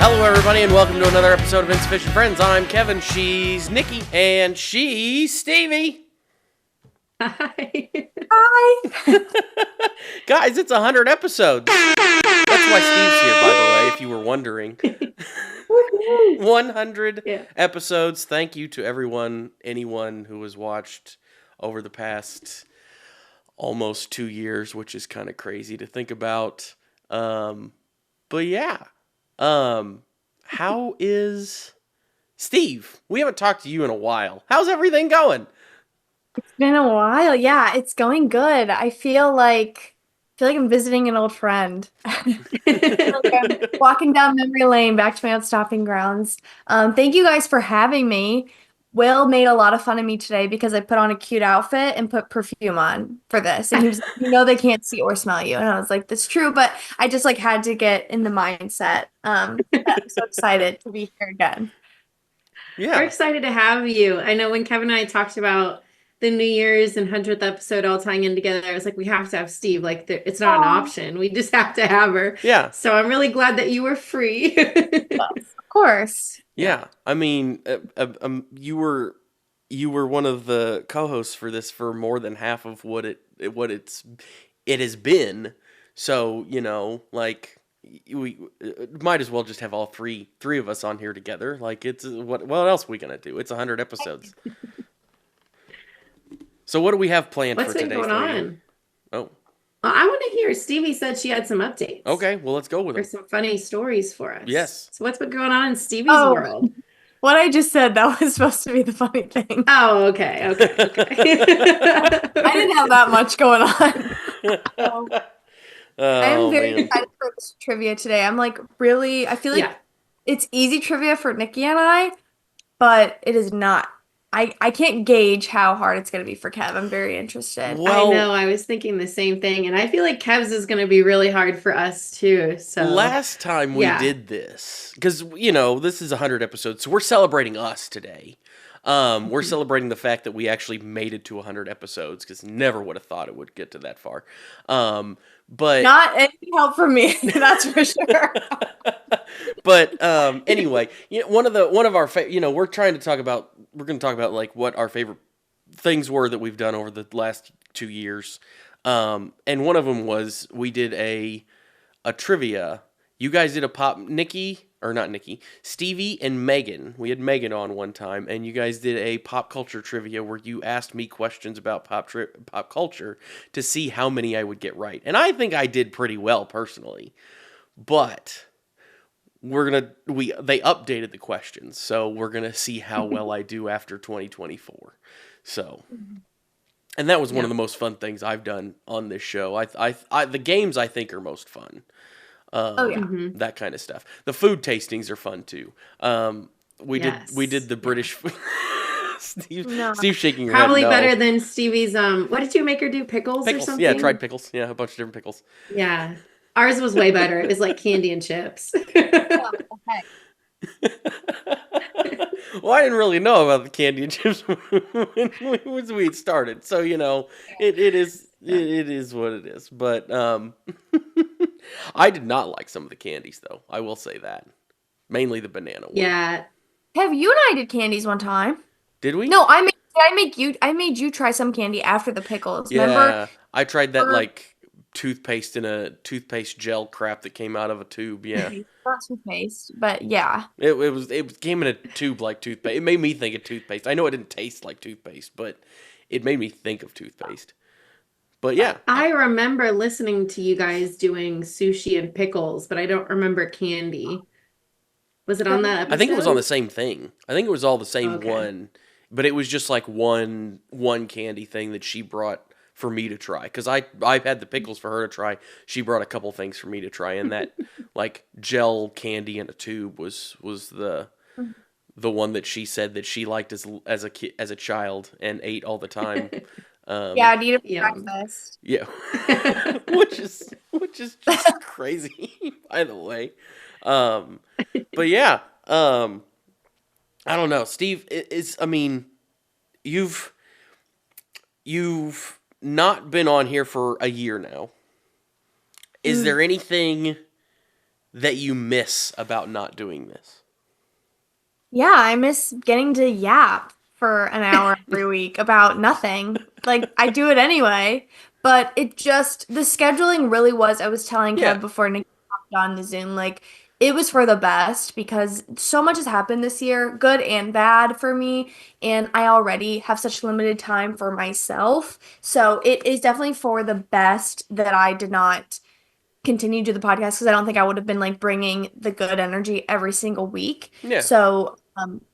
Hello, everybody, and welcome to another episode of Insufficient Friends. I'm Kevin, she's Nikki, and she's Stevie. Hi. Hi. Guys, it's 100 episodes. That's why Steve's here, by the way, if you were wondering. 100 episodes. Thank you to anyone who has watched over the past almost 2 years, which is kind of crazy to think about. But yeah. How is Steve? We haven't talked to you in a while. How's everything going? It's been a while. Yeah, it's going good. I feel like I'm visiting an old friend. Like I'm walking down memory lane back to my old stomping grounds. Thank you guys for having me. Will made a lot of fun of me today because I put on a cute outfit and put perfume on for this. And he was like, they can't see or smell you. And I was like, that's true, but I just had to get in the mindset. I'm so excited to be here again. Yeah. We're excited to have you. I know when Kevin and I talked about the New Year's and 100th episode all tying in together, I was like, we have to have Steve. Like, it's not an option. We just have to have her. Yeah. So I'm really glad that you were free. Of course. Yeah. I mean, you were one of the co-hosts for this for more than half of what it has been. So, we might as well just have all three of us on here together. Like, it's what else are we gonna do? It's 100 episodes. So what do we have planned What's for today? What's been going on? Oh, well, I want to hear. Stevie said she had some updates. Okay, well, let's go with them. Or some funny stories for us. Yes. So what's been going on in Stevie's world? What I just said, that was supposed to be the funny thing. Oh, okay. I didn't have that much going on. I'm very excited for this trivia today. I feel like it's easy trivia for Nikki and I, but it is not. I can't gauge how hard it's going to be for Kev. I'm very interested. Well, I know. I was thinking the same thing. And I feel like Kev's is going to be really hard for us, too. So last time we did this, because, this is 100 episodes, so we're celebrating us today. We're celebrating the fact that we actually made it to 100 episodes, because never would have thought it would get to that far. But not any help from me, that's for sure. But anyway, one of our we're going to talk about like what our favorite things were that we've done over the last 2 years. And one of them was we did a trivia. You guys did Stevie and Megan. We had Megan on one time, and you guys did a pop culture trivia where you asked me questions about pop culture to see how many I would get right. And I think I did pretty well personally. But they updated the questions, so we're going to see how well I do after 2024. So, and that was one of the most fun things I've done on this show. The games I think are most fun. That kind of stuff. The food tastings are fun too. We did the British food. Steve shaking your Probably head. Probably better than Stevie's. What did you make her do? Pickles or something? Yeah, tried pickles. Yeah, a bunch of different pickles. Yeah. Ours was way better. It was like candy and chips. Well, I didn't really know about the candy and chips when we started. So, it is what it is. But I did not like some of the candies, though. I will say that. Mainly the banana one. Yeah. Kev, you and I did candies one time. Did we? No, I made you try some candy after the pickles. Yeah, remember? I tried that toothpaste in a toothpaste gel crap that came out of a tube. Yeah, not toothpaste, but yeah, it came in a tube like toothpaste. It made me think of toothpaste. I know it didn't taste like toothpaste, but it made me think of toothpaste. But yeah, I remember listening to you guys doing sushi and pickles, but I don't remember candy. Was it on that episode? I think it was on the same thing. I think it was all the same one, but it was just like one candy thing that she brought for me to try, because I had the pickles for her to try. She brought a couple things for me to try, and that like gel candy in a tube was the one that she said that she liked as a child and ate all the time. I'd eat it for breakfast. Yeah, which is just crazy, by the way. But yeah, I don't know, Steve. You've not been on here for a year now. Is there anything that you miss about not doing this? Yeah, I miss getting to yap for an hour every week about nothing. Like, I do it anyway, but the scheduling really was, I was telling Yeah. Kev before Nikki hopped on the Zoom, like, it was for the best because so much has happened this year, good and bad for me, and I already have such limited time for myself. So it is definitely for the best that I did not continue to do the podcast because I don't think I would have been like bringing the good energy every single week. Yeah. So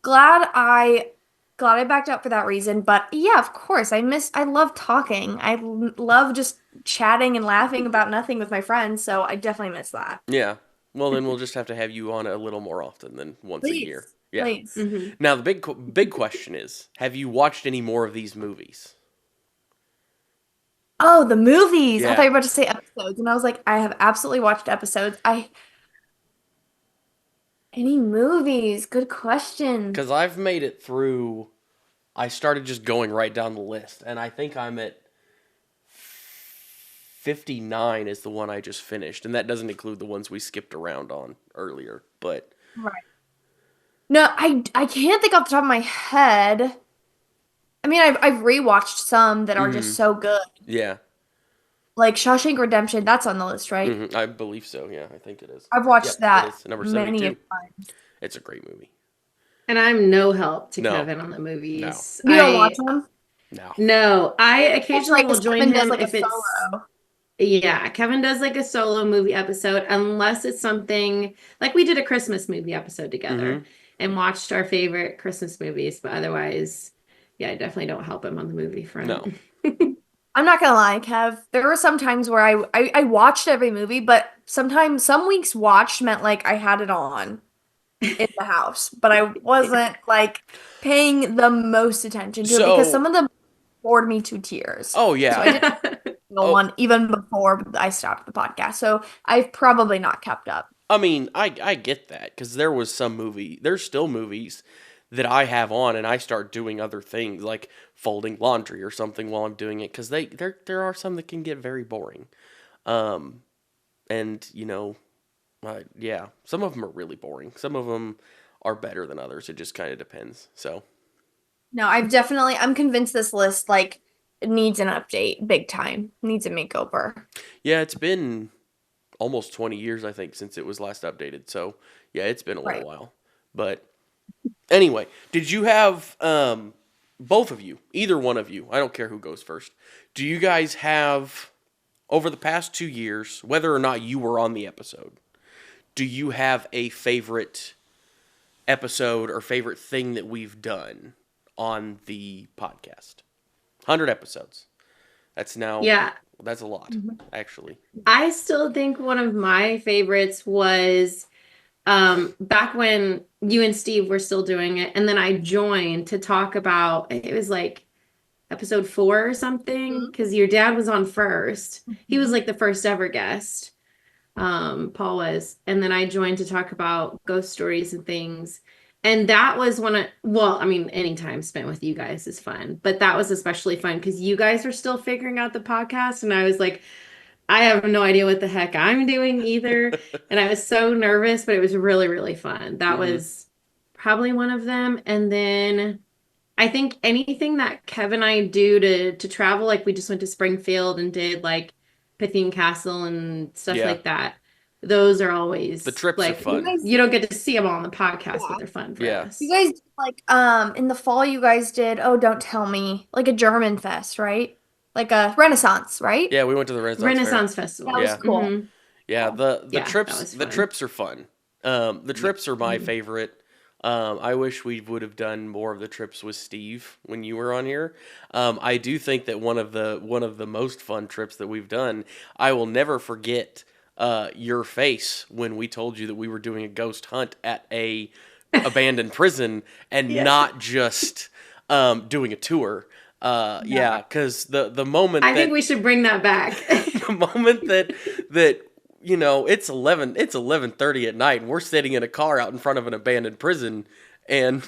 glad I backed up for that reason. But yeah, of course, I love talking. Love just chatting and laughing about nothing with my friends. So I definitely miss that. Yeah. Well, then we'll just have to have you on a little more often than once a year. Please, Yeah. please. Mhm. Now the big question is: have you watched any more of these movies? Oh, the movies. I thought you Yeah. were about to say episodes, and I was like, I have absolutely watched episodes. I Any movies? Good question. Because I've made it through. I started just going right down the list, and I think I'm at 59 is the one I just finished, and that doesn't include the ones we skipped around on earlier. But Right. No, I can't think off the top of my head. I mean, I've rewatched some that are just mhm, so good. yeah, Like Shawshank Redemption, that's on the list, right? I believe so. Yeah, I think it is. I've watched Yep, it that is number many a 72. times. It's a great movie. And I'm no help to No, Kevin on the no, movies. You don't watch them? no. No, I That's occasionally right, will because join Kevin does him like a if it's, solo. yeah, Kevin does like a solo movie episode, unless it's something like we did a Christmas movie episode Mm-hmm. together and watched our favorite Christmas movies. But otherwise, yeah, I definitely don't help him on the movie No. front. I'm not gonna lie, Kev. There were some times where I watched every movie, but sometimes some weeks watched meant like I had it on in the house, but I wasn't like paying the most attention to it because So, some of them bored me to tears. oh So yeah. I didn't go Oh, on even before I stopped the podcast. So I've probably not kept up. I mean, I get that because there's still movies that I have on and I start doing other things like folding laundry or something while I'm doing it because there are some that can get very boring. Um, and yeah, some of them are really boring. Some of them are better than others. It just kind of depends. So No, I'm convinced this list like needs an update big time. Needs a makeover. yeah, it's been almost 20 years I think since it was last updated. So yeah, it's been a little Right. while. But anyway, did you have both of you, either one of you, I don't care who goes first. Do you guys have over the past 2 years, whether or not you were on the episode, do you have a favorite episode or favorite thing that we've done on the podcast? 100 episodes. Yeah, That's a lot, actually. I still think one of my favorites was back when you and Steve were still doing it, and then I joined to talk about it was like episode 4 or something because your dad was on first. He was Mhm. like the first ever guest. Paul was, and then I joined to talk about ghost stories and things. And that was well, I mean, any time spent with you guys is fun, but that was especially fun because you guys are still figuring out the podcast. And I was like, I have no idea what the heck I'm doing either. And I was so nervous, but it was really, really fun. That Hmm. was probably one of them. And then I think anything that Kevin and I do to travel, like we just went to Springfield and did like Pythian Castle and stuff Yeah, like that. Those are the always trips are like You fun. guys, you don't get to see them all on the podcast, but yeah. they're fun for Yeah. You us. guys did, like in the fall you guys did, oh, don't tell me, like a German fest, right? Like a Renaissance, right? Yeah, we went to the Renaissance Fair. Renaissance That Festival. was Yeah. cool. Yeah, the Yeah, that trips was the fun. trips are fun. The trips are my favorite. I wish we would have done more of the trips with Steve when you were on here. I do think that one of the most fun trips that we've done. I will never forget your face when we told you that we were doing a ghost hunt at a abandoned prison and Yes. not just doing a tour. Yeah, because the moment I think that we should bring that back. the moment that it's 11:30 at night and we're sitting in a car out in front of an abandoned prison and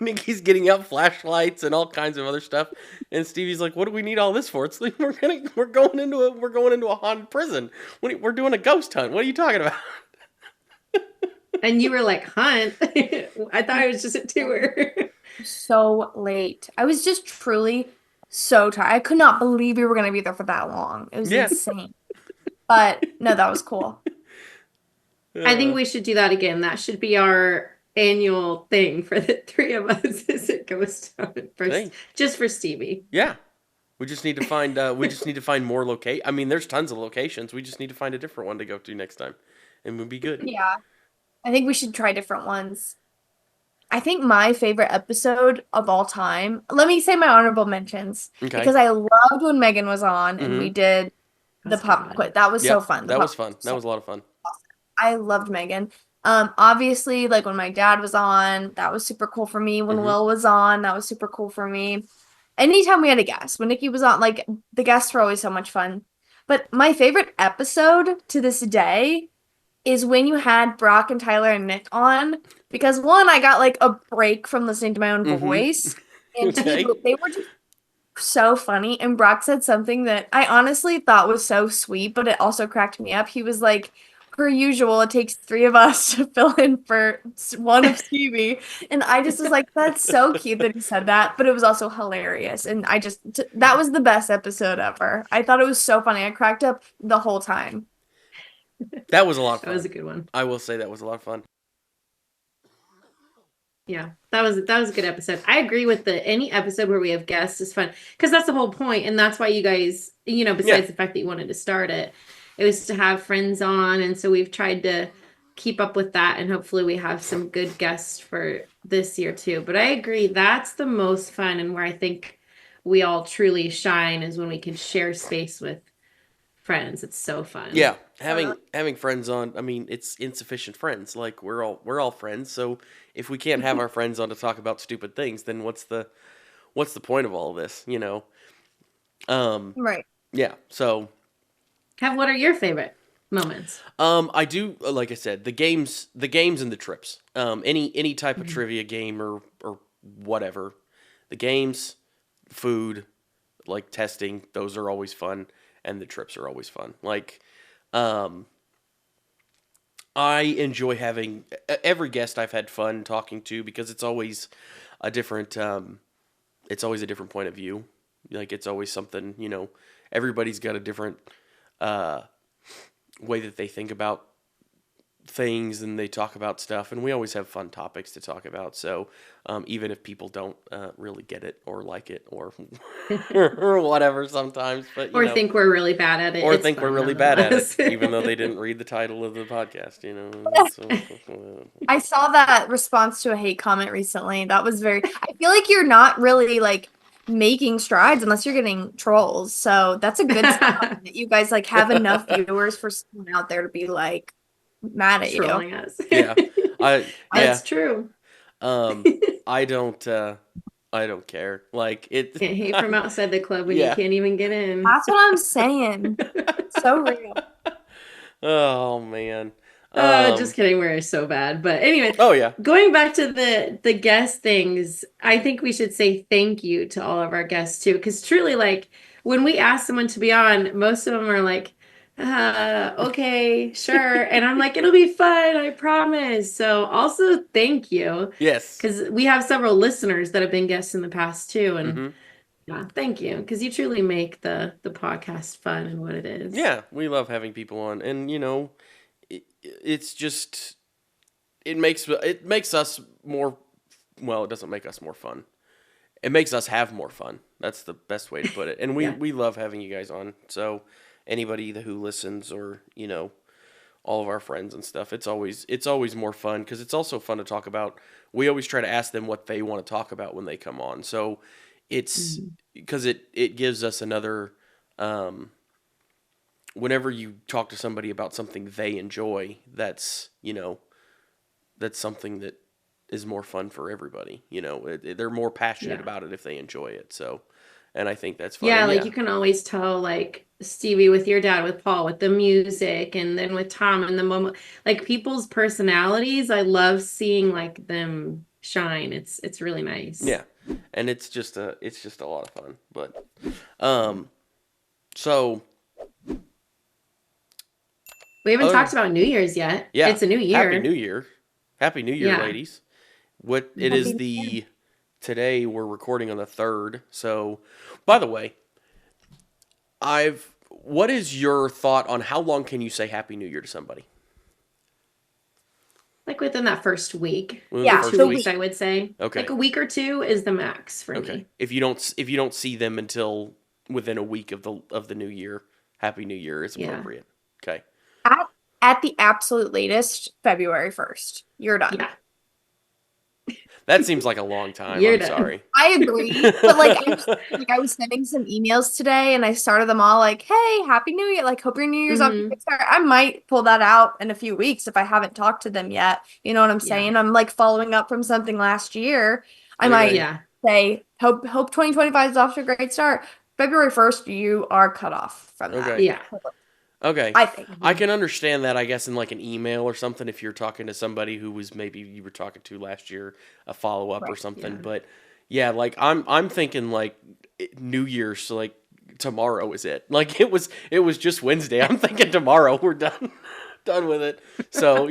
Nikki's getting out flashlights and all kinds of other stuff and Stevie's like, what do we need all this for? It's like we're going into a haunted prison. We're doing a ghost hunt. What are you talking about? And you were like, Hunt? I thought it was just a tour. So late. I was just truly so tired. I could not believe we were going to be there for that long. It was Yeah. insane. But no, that was cool. I think we should do that again. That should be our annual thing for the three of us is a ghost town Hey. just for Stevie. Yeah. We just need to find more I mean, there's tons of locations. We just need to find a different one to go to next time. And we'll be good. Yeah. I think we should try different ones. I think my favorite episode of all time, let me say my honorable mentions. Okay. Because I loved when Megan was on and we Mhm. did the That's pop good. quiz. That was so Yep, fun. that was fun. That was a lot of fun. I loved Megan. Obviously, like when my dad was on, that was super cool for me. When Mhm. Will was on, that was super cool for me. Anytime we had a guest, when Nikki was on, like the guests were always so much fun. But my favorite episode to this day is when you had Brock and Tyler and Nick on, because one, I got like a break from listening to my own Mhm. voice, and Okay. two, they were just so funny. And Brock said something that I honestly thought was so sweet, but it also cracked me up. He was like, per usual, it takes three of us to fill in for one of Stevie. And I just was like, that's so cute that he said that, but it was also hilarious. And that was the best episode ever. I thought it was so funny. I cracked up the whole time. That was a lot of That fun. was a good one. I will say that was a lot of fun. Yeah, that was a good episode. I agree with any episode where we have guests is fun because that's the whole point, and that's why you guys, besides the fact that you wanted to start it, it was to have friends on, and so we've tried to keep up with that, and hopefully we have some good guests for this year too. But I agree, that's the most fun, and where I think we all truly shine is when we can share space with friends. It's so fun. Yeah, having friends on. I mean, it's insufficient friends. Like we're all friends. So if we can't have our friends on to talk about stupid things, then what's the point of all of this? Right. Yeah. So. What are your favorite moments? I do, like I said, the games and the trips. Any type of trivia game or whatever. The games, food, like testing, those are always fun, and the trips are always fun. Like, I enjoy having every guest I've had fun talking to because it's always a different point of view. Like it's always something, everybody's got a different way that they think about things and they talk about stuff, and we always have fun topics to talk about. So even if people don't really get it or like it or or whatever sometimes, but think we're really bad at it, or it's think we're fun really bad at nonetheless. it, even though they didn't read the title of the podcast. I saw that response to a hate comment recently. That was I feel like you're not really like making strides unless you're getting trolls. So that's a good sign that you guys like have enough viewers for someone out there to be like mad at you. Trolling us. Yeah, That's true. I don't care. Like it. Can't hate from outside the club when Yeah. you can't even get in. That's what I'm saying. So real. Oh man. Just kidding. We're so bad. But anyway, Oh yeah. going back to the guest things, I think we should say thank you to all of our guests too, because truly, like when we ask someone to be on, most of them are like, okay, sure. And I'm like, it'll be fun, I promise. So also thank you. Yes. Because we have several listeners that have been guests in the past too. And Mhm. yeah, thank you. Because you truly make the podcast fun and what it is. Yeah, we love having people on, and it's just it makes us more. Well, it doesn't make us more fun. It makes us have more fun. That's the best way to put it. And we Yeah. we love having you guys on. So anybody who listens, or all of our friends and stuff, it's always more fun because it's also fun to talk about. We always try to ask them what they want to talk about when they come on. So it's because it gives us another. Whenever you talk to somebody about something they enjoy, that's something that is more fun for everybody. They're more passionate about it if they enjoy it. So, and I think that's fun. Yeah, And like you can always tell, like Stevie with your dad, with Paul, with the music, and then with Tom and the moment, like people's personalities. I love seeing like them shine. It's really nice. yeah, and it's just a lot of fun. But, so We haven't talked about New Year's yet. yeah, It's a new year. Happy New Year. Happy New Year, Yeah. ladies. What it Happy is New Year. the today we're recording on the 3rd. So, by the way, what is your thought on how long can you say Happy New Year to somebody? Like within that first week, Within the Yeah, first 2 week? weeks, I would say. Okay. Like a week or two is the max for Okay. me. If you don't see them until within a week of the new year, Happy New Year is Yeah. appropriate. Okay. At the absolute latest, February 1st. You're done. Yeah. That seems like a long time. You're I'm done. sorry. I agree. But like I was sending some emails today and I started them all like, hey, Happy New Year. Like, hope your New Year's off to a good start. I might pull that out in a few weeks if I haven't talked to them yet. You know what I'm saying? Yeah. I'm like following up from something last year. I Okay. might Yeah. say, hope 2025 is off to a great start. February 1st, you are cut off from that. Okay. Yeah. Okay. I think. I can understand that, I guess, in like an email or something if you're talking to somebody who was maybe you were talking to last year, a follow up or Right. something. Yeah. But yeah, like I'm thinking like New Year's, so like tomorrow is it. Like it was just Wednesday. I'm thinking tomorrow we're done done with it. So,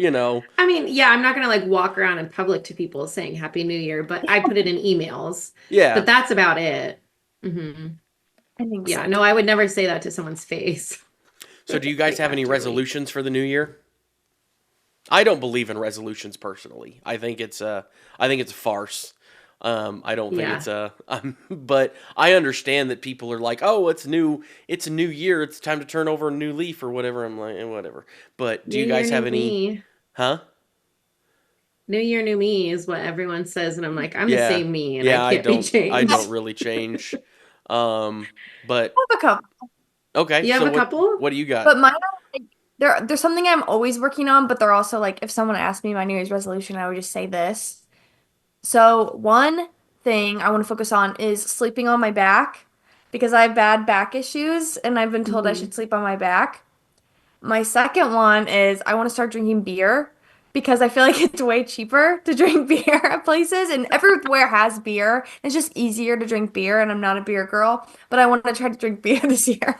I mean, yeah, I'm not gonna like walk around in public to people saying Happy New Year, but I put it in emails. yeah. But that's about it. hmm I think Yeah, so. no, I would never say that to someone's face. So do you guys have any After a week. resolutions for the new year? I don't believe in resolutions personally. I think it's a farce. I don't think Yeah. it's but I understand that people are like, oh, it's a new year, it's time to turn over a new leaf or whatever. I'm like, whatever. But do you New guys year, have new any, me. huh? New year, new me is what everyone says, and I'm like, I'm the Yeah. same me, and Yeah, I can't be I changed. don't really change. But I have a couple. okay, You have so a couple? what do you got? But mine are like there's something I'm always working on, but they're also like if someone asked me my New Year's resolution, I would just say this. So one thing I want to focus on is sleeping on my back because I have bad back issues and I've been told I Mhm. should sleep on my back. My second one is I want to start drinking beer because I feel like it's way cheaper to drink beer at places and everywhere has beer. It's just easier to drink beer and I'm not a beer girl, but I want to try to drink beer this year.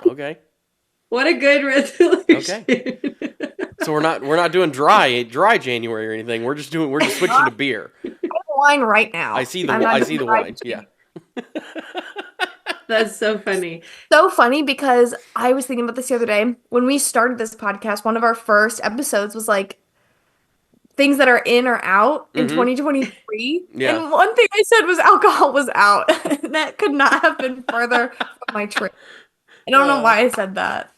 Okay. What a good resolution. So we're not doing dry January or anything. We're just switching to beer. I have wine right now. I see the I'm not I doing see the dry wine. Yeah. That's so funny. So funny because I was thinking about this the other day. When we started this podcast, one of our first episodes was like things that are in or out in Mhm. 2023. Yeah. And one thing I said was alcohol was out. That could not have been further from my truth. I don't know why I said that.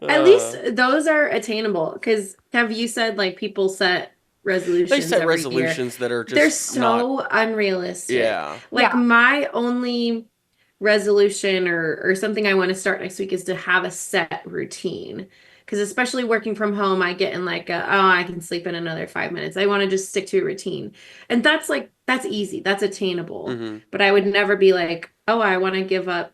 At least those are attainable. Because have you said like people set resolutions they set every year? resolutions that are just They're so not. unrealistic. Yeah. Like Yeah. my only resolution or something I want to start next week is to have a set routine. Because especially working from home, I get in like I can sleep in another 5 minutes. I want to just stick to a routine. And that's easy. That's attainable. hmm But I would never be like, oh, I want to give up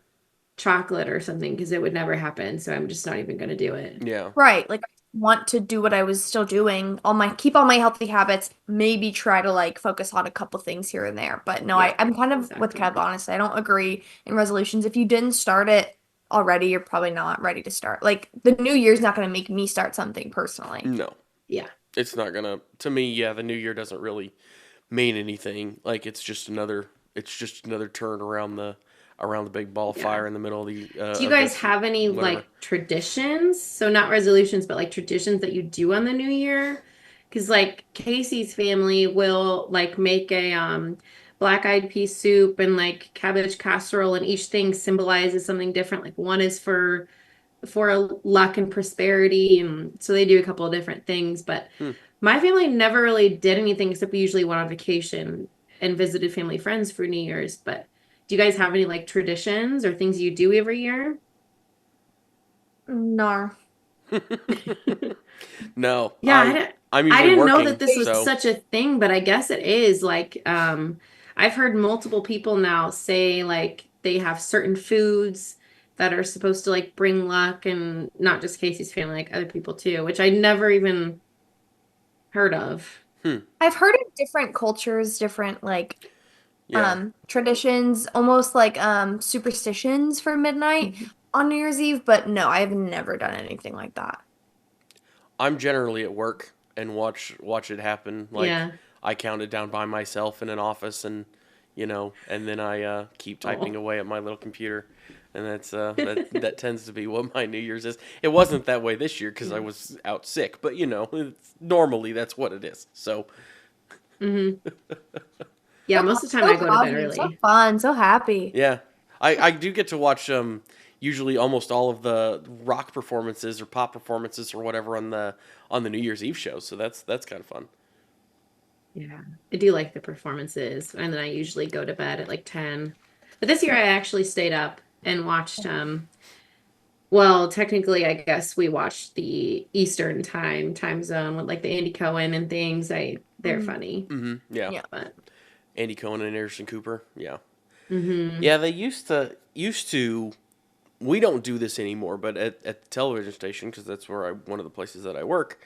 chocolate or something because it would never happen. So I'm just not even going to do it. Yeah. Right. Like I want to do what I was still doing, keep all my healthy habits, maybe try to like focus on a couple things here and there. But no, Yeah, I'm kind of with exactly. Kev, honestly. I don't agree in resolutions. If you didn't start it already, you're probably not ready to start. Like the new year's not going to make me start something personally. No. Yeah. It's not gonna. To me, yeah, the new year doesn't really mean anything. Like it's just another turn around the big ball of Yeah. fire in the middle of the. Do you of guys this, have any whatever. like traditions? So not resolutions, but like traditions that you do on the new year? Because like Casey's family will like make a black eyed pea soup and like cabbage casserole, and each thing symbolizes something different. Like one is for luck and prosperity, and so they do a couple of different things. But Hmm. my family never really did anything except we usually went on vacation and visited family friends for New Year's. But do you guys have any like traditions or things you do every year? No. No. Yeah, I'm I usually didn't know working. that this was So such a thing, but I guess it is. Like, I've heard multiple people now say like they have certain foods that are supposed to like bring luck, and not just Casey's family, like other people too, which I never even heard of. I've heard of different cultures, different like yeah. traditions, almost like superstitions for midnight Mhm. on New Year's Eve, but no, I've never done anything like that. I'm generally at work and watch it happen. Like Yeah. I count it down by myself in an office, and and then I keep typing Oh. away at my little computer, and that tends to be what my New Year's is. It wasn't that way this year because I was out sick, but normally that's what it is. So Hmm. Yeah, most of the time So I go to bed fun, so early. fun, so happy. yeah, I do get to watch usually almost all of the rock performances or pop performances or whatever on the New Year's Eve show. So that's kind of fun. Yeah. I do like the performances. And then I usually go to bed at like 10. But this year I actually stayed up and watched well, technically I guess we watched the Eastern time zone with like the Andy Cohen and things. They're Mhm. funny. Yeah. Yeah. But Andy Cohen and Anderson Cooper. Yeah. hmm Yeah, they used to. We don't do this anymore, but at the television station, because that's where one of the places that I work,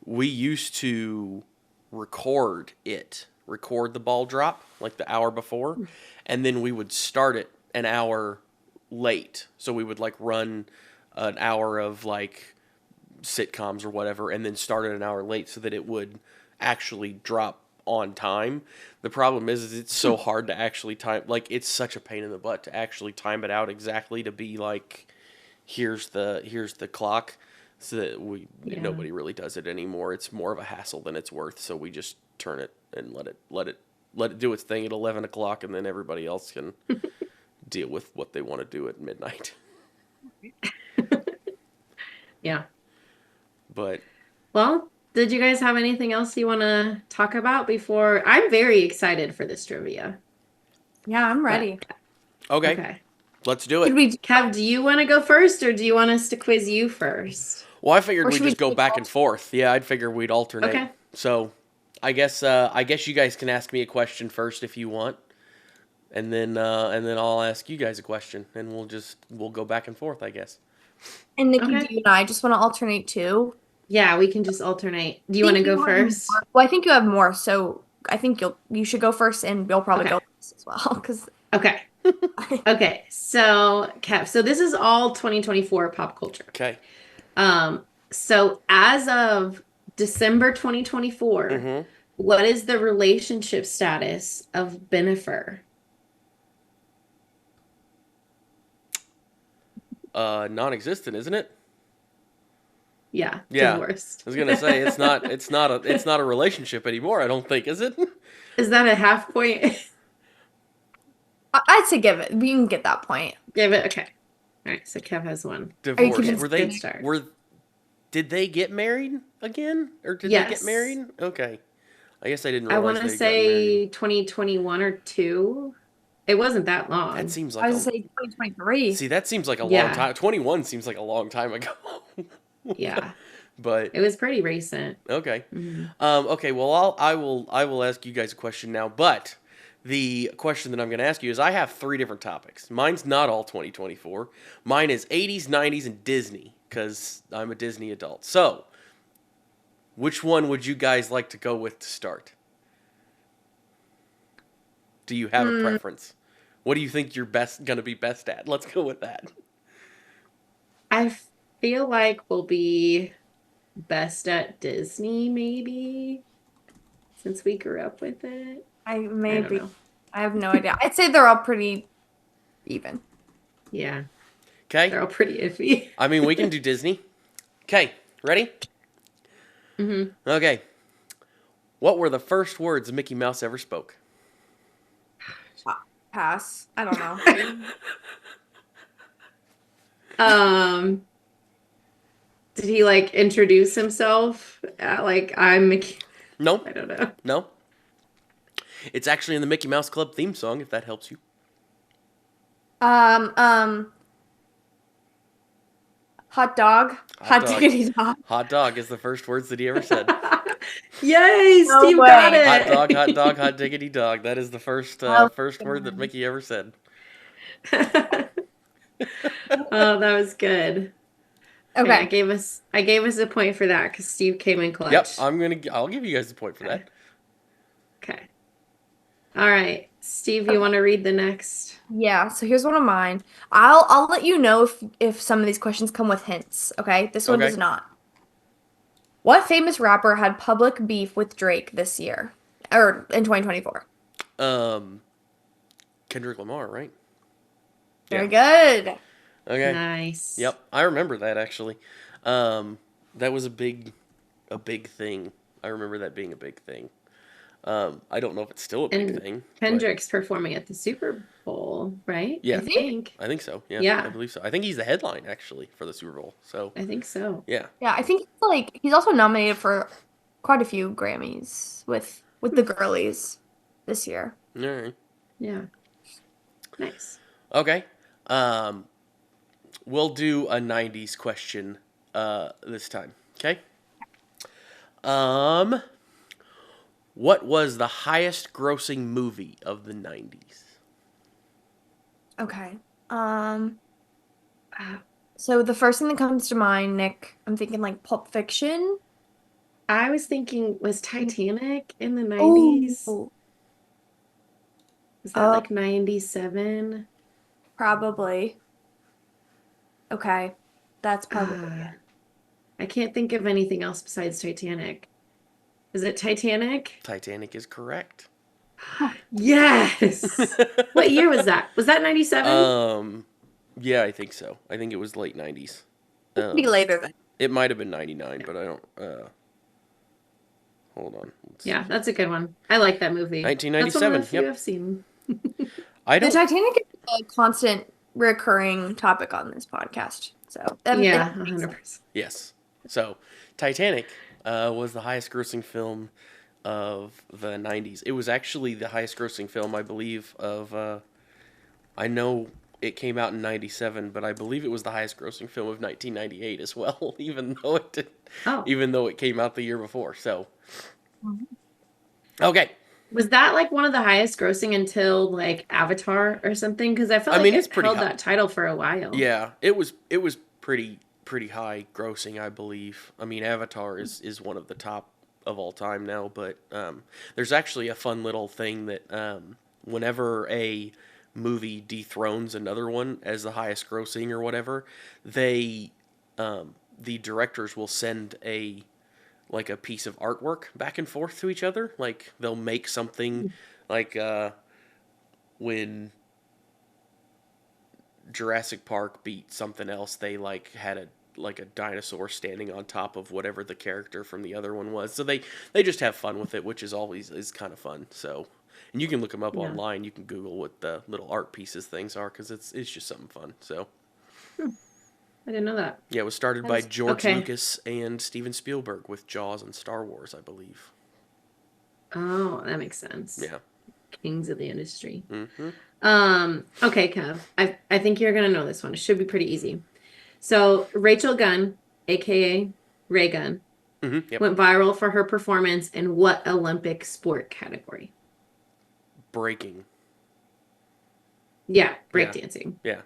we used to record the ball drop like the hour before, and then we would start it an hour late. So we would like run an hour of like sitcoms or whatever, and then start it an hour late so that it would actually drop on time. The problem is it's so hard to actually time. Like it's such a pain in the butt to actually time it out exactly to be like, here's the clock. So that Yeah. nobody really does it anymore. It's more of a hassle than it's worth. So we just turn it and let it do its thing at 11 o'clock, and then everybody else can deal with what they want to do at midnight. Yeah. But Well, did you guys have anything else you want to talk about before? I'm very excited for this trivia. Yeah, I'm But ready. okay, okay. let's do Should it. we Kev, do you want to go first or do you want us to quiz you first? Well, I figured or we'd should we just go do back and forth. Yeah, I'd figure we'd alternate. Okay. So, I guess you guys can ask me a question first if you want, and then I'll ask you guys a question, and we'll go back and forth, I guess. and Nikki, do Okay. you and I just want to alternate too? Yeah, we can just alternate. Do you I want to think go you have more. first? Well, I think you have more, so I think you should go first, and you'll probably Okay. go first as well, because Okay. Okay. So, Kev, so this is all 2024 pop culture. Okay. So as of December 2024, Mm-hmm. what is the relationship status of Benifer? Non-existent, isn't it? Yeah, Yeah. divorced. I was gonna say it's not a relationship anymore. I don't think, is it? Is that a half point? I'd say give it. We can get that point. Give it. Okay. All right. So Kev has one. Are you Divorced. keeping Good, Were good they start. were Did they get married again, or did they get Yes. married? Okay. I guess I didn't I realize want to they had gotten married. say 2021 or 2. It wasn't that That long. seems I like was a gonna say 2023. See, that seems like a long Yeah. time. 21 seems like a long time ago. Yeah. But It was pretty recent. okay. Mhm. Okay, well I will ask you guys a question now, but the question that I'm going to ask you is I have 3 different topics. Mine's not all 2024. Mine is 80s, 90s and Disney cuz I'm a Disney adult. So, which one would you guys like to go with to start? Do you have a Hmm. preference? What do you think you're going to be best at? Let's go with that. I feel like we'll be best at Disney, maybe, since we grew up with it. I I don't maybe. know. I have no idea. I'd say they're all pretty even. Yeah, Okay? they're all pretty iffy. I mean, we can do Disney. Okay, ready? hmm Okay. What were the first words Mickey Mouse ever spoke? Pass. I don't know. Did he like introduce himself? Like I'm Mickey? No, I don't know. no. It's actually in the Mickey Mouse Club theme song, if that helps you. Um, um, hot dog. Hot Hot dog. diggity dog. Hot dog is the first words that he ever said. Yay, No Steve way. got it. Hot dog, hot dog, hot diggity dog. That is the first Oh, first word that Mickey ever said. Oh, that was good. Okay, Okay. I gave us a point for that because Steve came in clutch. Yep, I'll give you guys a point for that. Okay. All right. Steve, you want to read the next? Yeah, so here's one of mine. I'll let you know if some of these questions come with hints, okay? This one Okay. does not. What famous rapper had public beef with Drake this year? Or in 2024? Um, Kendrick Lamar, right? Very Yeah. good. Okay. Nice. Yep, I remember that actually. Um, that was a big thing. I remember that being a big thing. I don't know if it's still a big And thing, but Kendrick's performing at the Super Bowl, right? yeah, I think. I think so. Yeah, I Yeah, believe so. I think he's the headline actually for the Super Bowl. So I think so. yeah. Yeah, I think he's also nominated for quite a few Grammys with the Hmm. girlies this year. All right. Yeah. Nice. Okay. Um, we'll do a '90s question this time. Okay. Um, what was the highest grossing movie of the '90s? Okay. Um, so the first thing that comes to mind, Nick, I'm thinking like Pulp Fiction. I was thinking, was Titanic in the 90s? Oh, Was that uh, like 97? probably. Okay. That's probably Ah, it. I can't think of anything else besides Titanic. Is it Titanic? Titanic is correct. Yes. What year was that? Was that 97? um, yeah, I think so. I think it was late '90s. Be Um, later then. it might have been '99, but I don't. Hold on. Let's see Yeah, here. that's a good one. I like that movie. That's one of the 1997. few Yep. I've seen. I The don't. Titanic is a constant recurring topic on this podcast. So it Yeah, makes sense. 100%. Yes. So, Titanic was the highest grossing film of the '90s. It was actually the highest grossing film, I believe, of. I know it came out in '97, but I believe it was the highest grossing film of 1998 as well, even though it did, Oh, even though it came out the year before. So, okay. was that like one of the highest grossing until like Avatar or something? Because I felt I like mean, it's it pretty held high. that title for a while. Yeah, it was pretty high grossing, I believe. I mean, Avatar is one of the top of all time now, but there's actually a fun little thing that whenever a movie dethrones another one as the highest grossing or whatever, they the directors will send a piece of artwork back and forth to each other. Like they'll make something like when Jurassic Park beat something else, they had a dinosaur standing on top of whatever the character from the other one was. So they just have fun with it, which is always is kind of fun. So, and you can look them up Yeah. online. You can Google what the little art pieces things are because it's just something fun. So Hmm, I didn't know that. yeah, it was started by George Okay. Lucas and Steven Spielberg with Jaws and Star Wars, I believe. Oh, that makes sense. Yeah. Kings of the industry. Mm-hmm. Okay, Kev. I think you're gonna know this one. It should be pretty easy. So Rachel Gunn, aka Ray Gunn, Mm-hmm. Yep. went viral for her performance in what Olympic sport category? Breaking. Yeah, Yeah. breakdancing. Yeah.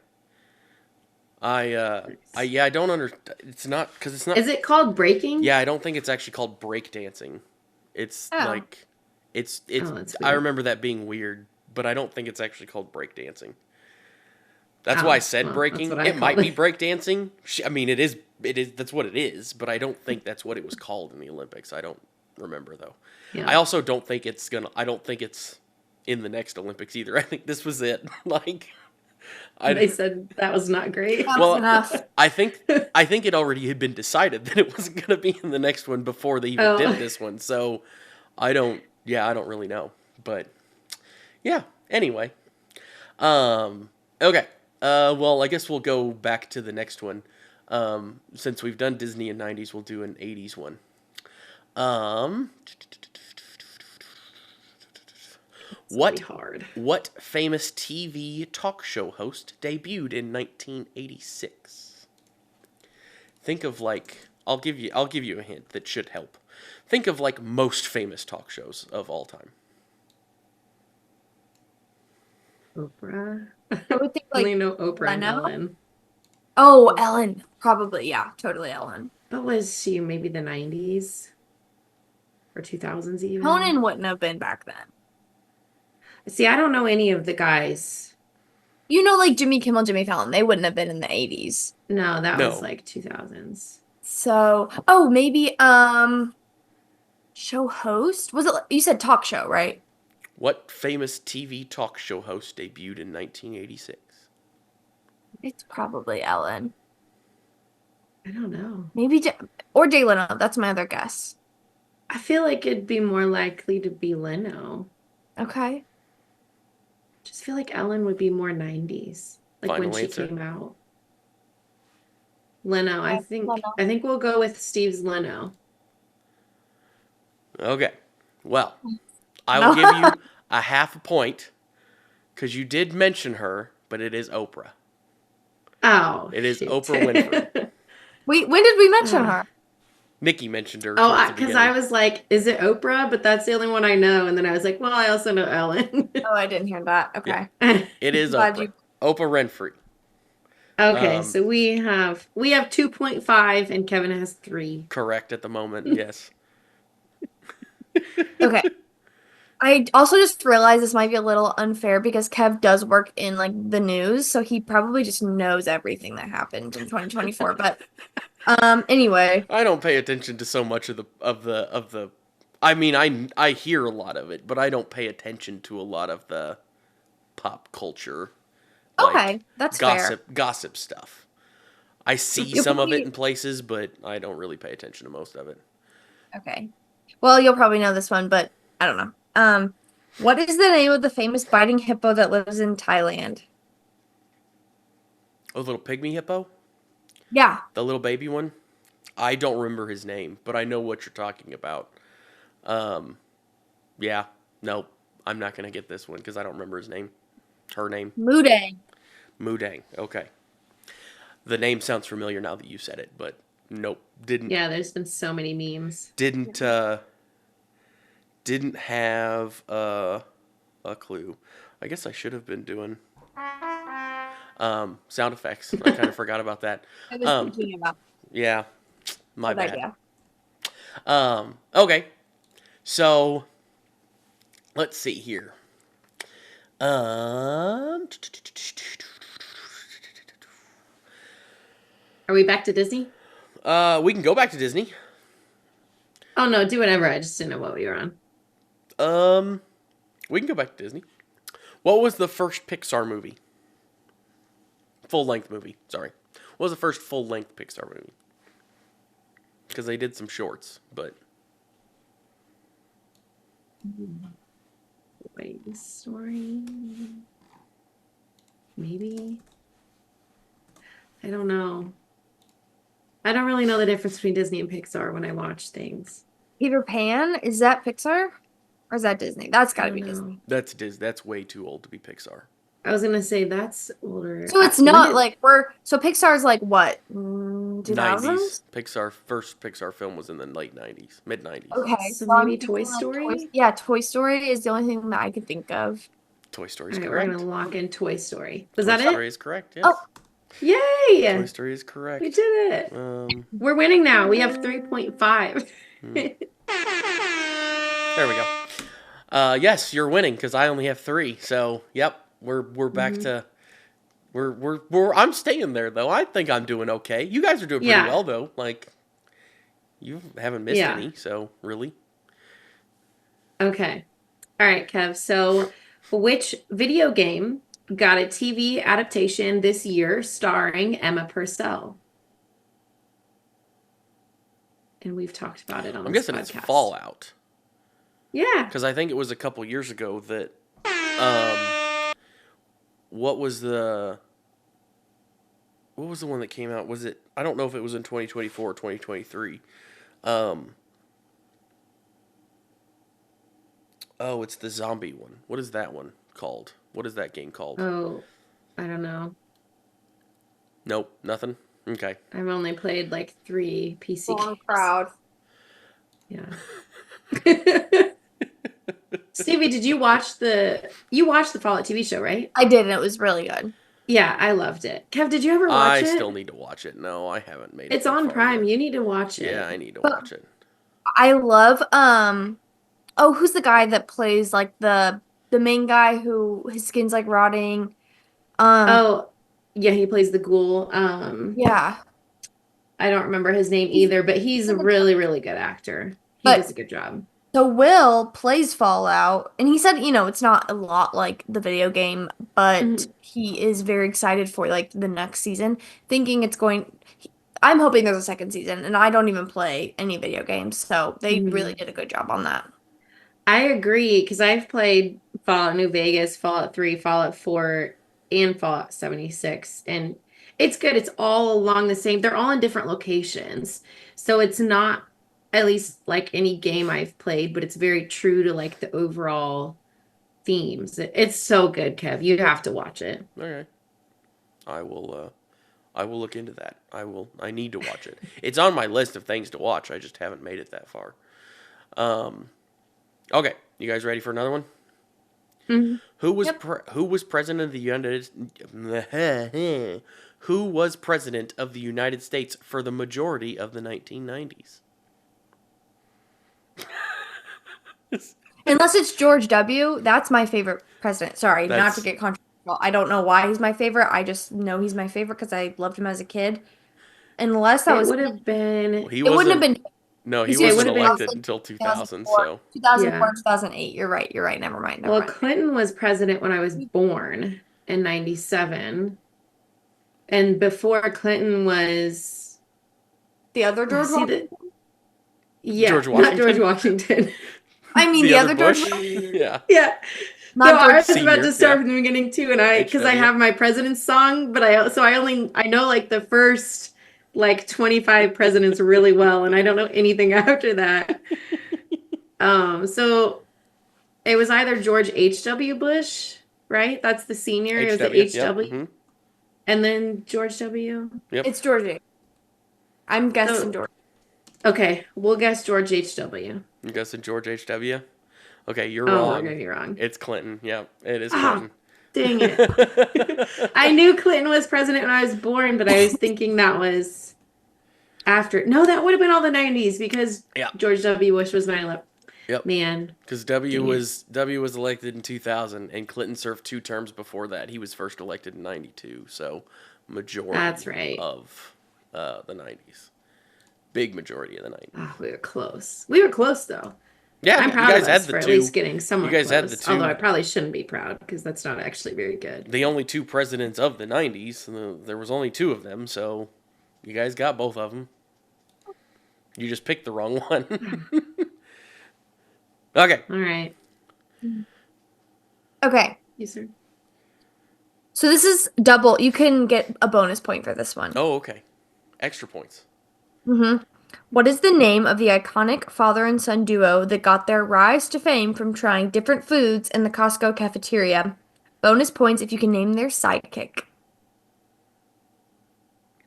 I don't understand. It's not because it's not. Is it called breaking? Yeah, I don't think it's actually called breakdancing. It's Oh. like it's Oh, that's I weird. remember that being weird, but I don't think it's actually called breakdancing. That's why I Oh, said well, that's breaking. what I It might called be it. breakdancing. I mean, it is that's what it is, but I don't think that's what it was called in the Olympics. I don't remember though. Yeah. I also don't think I don't think it's in the next Olympics either. I think this was it. Like They I said that was not great. That's well, enough. I think it already had been decided that it wasn't going to be in the next one before they even Oh. did this one. So I don't really know. But yeah, anyway. Okay. Well, I guess we'll go back to the next one. Since we've done Disney in '90s, we'll do an '80s one. Um, It's gonna be what hard. what famous TV talk show host debuted in 1986? Think of I'll give you a hint that should help. Think of most famous talk shows of all time. Oprah. I would think Only like know Oprah and Leno. Ellen. Oh, Ellen. Probably, yeah, totally Ellen. But was she maybe the 90s or 2000s even? Conan wouldn't have been back then. See, I don't know any of the guys. You know, like Jimmy Kimmel, Jimmy Fallon, they wouldn't have been in the 80s. No, that was No. like 2000s. So, maybe show host? Was it you said talk show, right? What famous TV talk show host debuted in 1986? It's probably Ellen. I don't know. Maybe or Jay Leno. That's my other guess. I feel like it'd be more likely to be Leno. Okay. Just feel like Ellen would be more 90s, like when Final she answer. came out. Leno, I Okay, think Leno. I think we'll go with Steve's Leno. Okay. Well, I will No. give you a half a point because you did mention her, but it is Oprah. Oh, It is shoot. Oprah Winfrey. When did we mention Ah. her? Nikki mentioned her towards Oh, the because I beginning. was like, is it Oprah? But that's the only one I know. And then I was like, well, I also know Ellen. Oh, I didn't hear that. Yeah, Okay. it is Glad Oprah. you. Oprah Winfrey. Okay, Um, so we have 2.5 and Kevin has 3. correct at the moment. Yes. Okay. I also just realized this might be a little unfair because Kev does work in like the news, so he probably just knows everything that happened in 2024. But anyway, I don't pay attention to so much of the. I mean, I hear a lot of it, but I don't pay attention to a lot of the pop culture, like okay, that's fair. gossip stuff. I see You'll some of it probably in places, but I don't really pay attention to most of it. okay. Well, you'll probably know this one, but I don't know. What is the name of the famous biting hippo that lives in Thailand? Oh, little pygmy hippo, Yeah. the little baby one. I don't remember his name, but I know what you're talking about. Um, yeah, nope, I'm not gonna get this one because I don't remember his name. Her name, Mudang. Mudang. Okay, the name sounds familiar now that you said it, but nope, didn't Yeah, there's been so many memes. didn't uh didn't have a clue. I guess I should have been doing sound effects. I kind of forgot about that. I was Um, thinking about yeah, my good bad. idea. Okay, so let's see here. Um, Are we back to Disney? we can go back to Disney. Oh no, do whatever. I just didn't know what we were on. Um, we can go back to Disney. What was the first Pixar movie? Full length movie. Sorry. What was the first full length Pixar movie? Because they did some shorts, but Wait, story? Maybe. I don't know. I don't really know the difference between Disney and Pixar when I watch things. Peter Pan, is that Pixar? Or is that Disney? That's I got to don't be know. Disney. that's way too old to be Pixar. I was gonna say that's older. So it's When not did like so Pixar's like what? 90s. 2000s? First Pixar film was in the late 90s, mid 90s. Okay, so so I'm maybe Toy thinking like Story? Yeah, Toy Story is the only thing that I could think of. Toy Story All is right, we're gonna correct. lock in Toy Story. Was Toy that Story it? is correct. Oh, Yes. Toy Yay! Story is We correct. did it. We're winning now. We have 3.5. Hmm. There we go. Yes, you're winning because I only have 3. So, yep, we're back Mhm. to I'm staying there though. I think I'm doing okay. You guys are doing pretty Yeah. well though. Like you haven't missed Yeah. any, so really. Okay. All right, Kev. So, which video game got a TV adaptation this year starring Emma Purcell? And we've talked about it on I'm this guessing it's podcast. Fallout Yeah. because I think it was a couple years ago that what was the one that came out? Was it I don't know if it was in 2024 or 2023. Um Oh, it's the zombie one. What is that one called? What is that game called? Oh, I don't know. Nope, nothing. Okay. I've only played like 3 PC long games. crowd. Yeah. Stevie, did you watch the Fallout TV show, right? I did, and it was really good. Yeah, I loved it. Kev, did you ever watch I it? still need to watch it. No, I haven't made it. It's that on far Prime. yet. You need to watch it. Yeah, I need to But- watch it. I love oh, who's the guy that plays like the main guy who his skin's like rotting? Oh, yeah, he plays the ghoul. Yeah. I don't remember his name either, but he's a really, really good actor. He But does a good job. so Will plays Fallout, and he said, it's not a lot like the video game, but Mhm. he is very excited for like the next season, thinking it's going. I'm hoping there's a second season, and I don't even play any video games, so they really Mhm. did a good job on that. I agree because I've played Fallout New Vegas, Fallout 3, Fallout 4, and Fallout 76. And it's good. It's all along the same. They're all in different locations. So it's not at least like any game I've played, but it's very true to like the overall themes. It's so good, Kev. You have to watch it. Okay. I will. I will look into that. I need to watch it. It's on my list of things to watch. I just haven't made it that far. Okay. You guys ready for another one? Mhm. Yep. Who was president of the United Who was president of the United States for the majority of the 1990s? Unless it's George W., that's my favorite president. Sorry, not to That's get controversial. I don't know why he's my favorite. I just know he's my favorite because I loved him as a kid. Unless that It was, would have well, been, he it wouldn't have wasn't. been, No, he because yeah, he it was would wasn't have been, elected until 2000. 2004, So 2004, yeah. 2008. You're right. You're right. Never mind. Never Well, mind. Clinton was president when I was born in 97. And before Clinton was, The other oh, George see Washington? that, yeah, George not George Washington, Washington. I mean, the the other other George Bush, Washington, yeah, Yeah. No, not I George. was about senior, to yeah, start from the beginning too, and because I HW. have my president's song, but I know like the first like 25 presidents really well, and I don't know anything after that. So it was either George H.W. Bush, right? That's the senior. It was the HW, yep, H.W. and then George W. yep. It's George A. I'm guessing So George. okay, we'll guess George H.W. You guessing George HW? Okay, you're Oh, we're wrong. gonna be wrong. It's Clinton. Yep, it is Ah, Clinton. dang it. I knew Clinton was president when I was born, but I was thinking that was after. No, that would have been all the 90s because Yeah, George W. Bush was 9/11. yep. Man, Because dang it. W was elected in 2000, and Clinton served 2 terms before that. He was first elected in 92, so That's majority right. of the 90s. Big majority of the 90s. Oh, we were close. We were close though. Yeah, I'm you proud of guys had us the for at least two. getting You somewhat guys had the close. Although I two. probably shouldn't be proud because that's not actually very good. The only 2 presidents of the 90s. There was only 2 of them, so you guys got both of them. You just picked the wrong one. Okay. All right. Okay. Yes, sir. So this is double. You can get a bonus point for this one. Oh, okay. Extra points. Mm-hmm. What is the name of the iconic father and son duo that got their rise to fame from trying different foods in the Costco cafeteria? Bonus points if you can name their sidekick.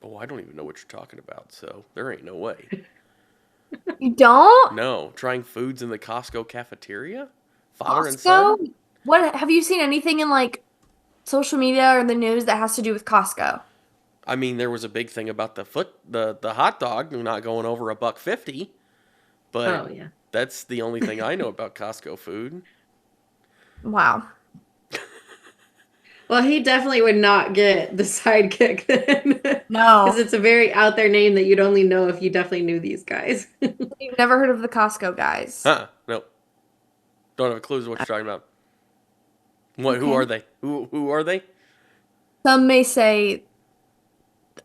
Oh, I don't even know what you're talking about, so there ain't no way. You don't? No, trying foods in the Costco cafeteria? Father and son? Costco? What have you seen anything in like social media or the news that has to do with Costco? I mean, there was a big thing about the hot dog not going over $1.50, Oh but yeah. that's the only thing I know about Costco food. Wow. Well, he definitely would not get the sidekick then, because No. it's a very out there name that you'd only know if you definitely knew these guys. You've never heard of the Costco guys. Nope. Don't have a clue as to what you're talking about. What? Who Okay. are they? Who are they? Some may say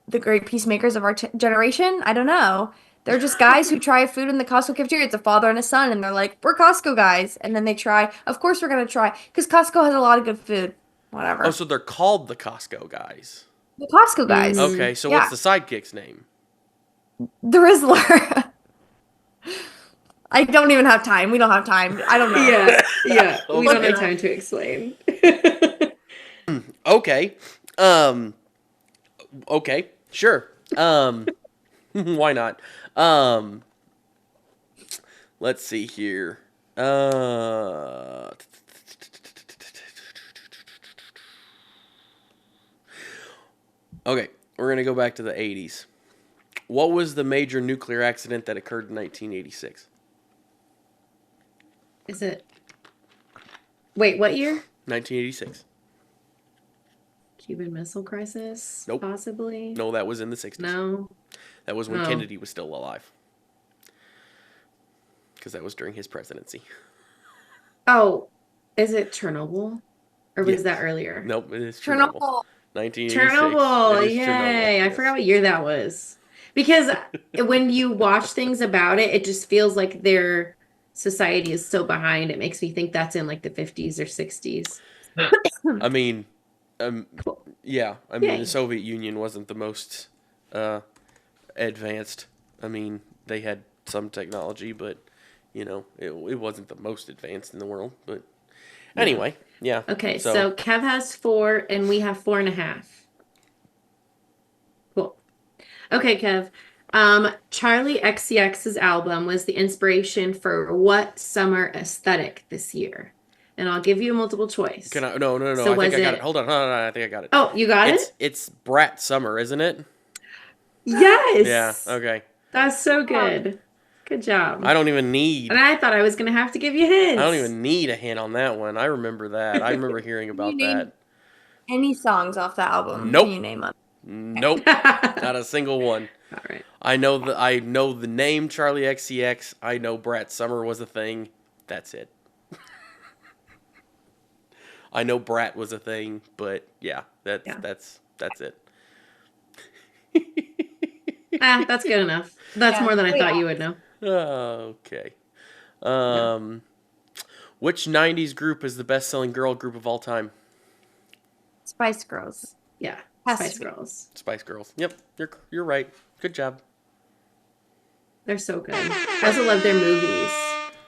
the great peacemakers of our generation. I don't know. They're just guys who try food in the Costco cafeteria. It's a father and a son, and they're like, "We're Costco guys," and then they try. Of course, we're gonna try because Costco has a lot of good food. Oh, Whatever. so they're called the Costco guys. The Costco guys. Okay, so Yeah, what's the sidekick's name? the Rizzler. I don't even have time. We don't have time. I don't know. Yeah, yeah. We don't Okay. have time to explain. Okay. Okay. Sure. Why not? Let's see here. Okay, we're gonna go back to the 80s. What was the major nuclear accident that occurred in 1986? Is it? Wait, what year? 1986. Cuban Missile Crisis? Nope. Possibly. No, that was in the 60s. No. That was when Oh. Kennedy was still alive. Because that was during his presidency. Oh, is it Chernobyl? Or was that Yes. earlier? Nope, it is Chernobyl. 1986. It Chernobyl, is Chernobyl. yay. I Yes. forgot what year that was. Because when you watch things about it, it just feels like their society is so behind. It makes me think that's in like the 50s or 60s. I mean, um, Cool. yeah. I mean, the Yay. Soviet Union wasn't the most advanced. I mean, they had some technology, but it wasn't the most advanced in the world. But Yeah. anyway, yeah. Okay, so Kev has 4 and we have 4.5. Cool. Okay, Kev. Charlie XCX's album was the inspiration for what summer aesthetic this year? And I'll give you a multiple choice. Can I? No. So I think was I got it? it. Hold on. I think I got it. Oh, you got it? It's Brat Summer, isn't it? Yes. Yeah. Okay. That's so good. Good job. I don't even need. And I thought I was gonna have to give you hints. I don't even need a hint on that one. I remember that. I remember hearing about that. Any songs off the album? Nope. Can you name them? Nope. Not a single one. All right. I know the name Charlie XCX. I know Brat Summer was a thing. That's it. I know Brat was a thing, but yeah, that's it. That's good enough. That's Yeah. more than I thought you would know. Okay. Which 90s group is the best-selling girl group of all time? Spice Girls. Yeah. Has Spice to be. Girls. Spice Girls. Yep, you're right. Good job. They're so good. I also love their movies.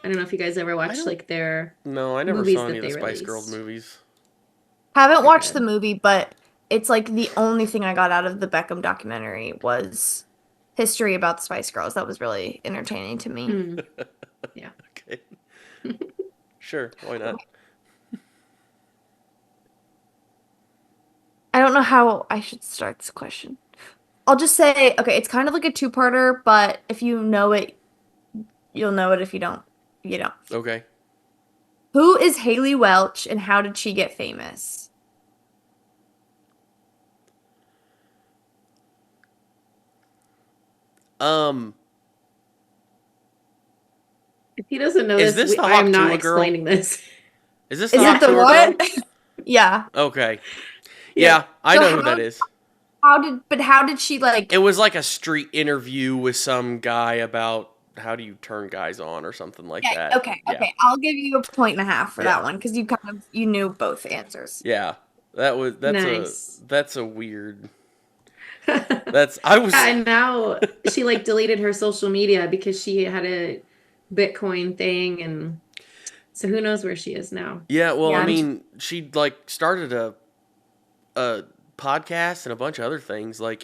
I don't know if you guys ever watched like their No, I never movies saw any that of the they Spice Girls released. movies. Haven't watched good. the movie, but it's like the only thing I got out of the Beckham documentary was history about the Spice Girls. That was really entertaining to me. Hmm. Yeah. Okay. Sure, why not? I don't know how I should start this question. I'll just say, okay, it's kind of like a two-parter, but if you know it, you'll know it. If you don't, you don't. Okay. Who is Haley Welch and how did she get famous? If he doesn't know Is this, this the I am not Hawk Tuah girl? explaining this. Is this Is the it the Hawk Tuah what? girl? Yeah. Okay. Yeah, I So know who that is. How did she like It was like a street interview with some guy about how do you turn guys on or something like that. Okay, Yeah. okay. I'll give you a point and a half for Yeah. that one because you knew both answers. Yeah. That's Nice. a weird. And now she like deleted her social media because she had a Bitcoin thing, and so who knows where she is now. Yeah, well, Yeah, I mean, she like started a podcast and a bunch of other things. Like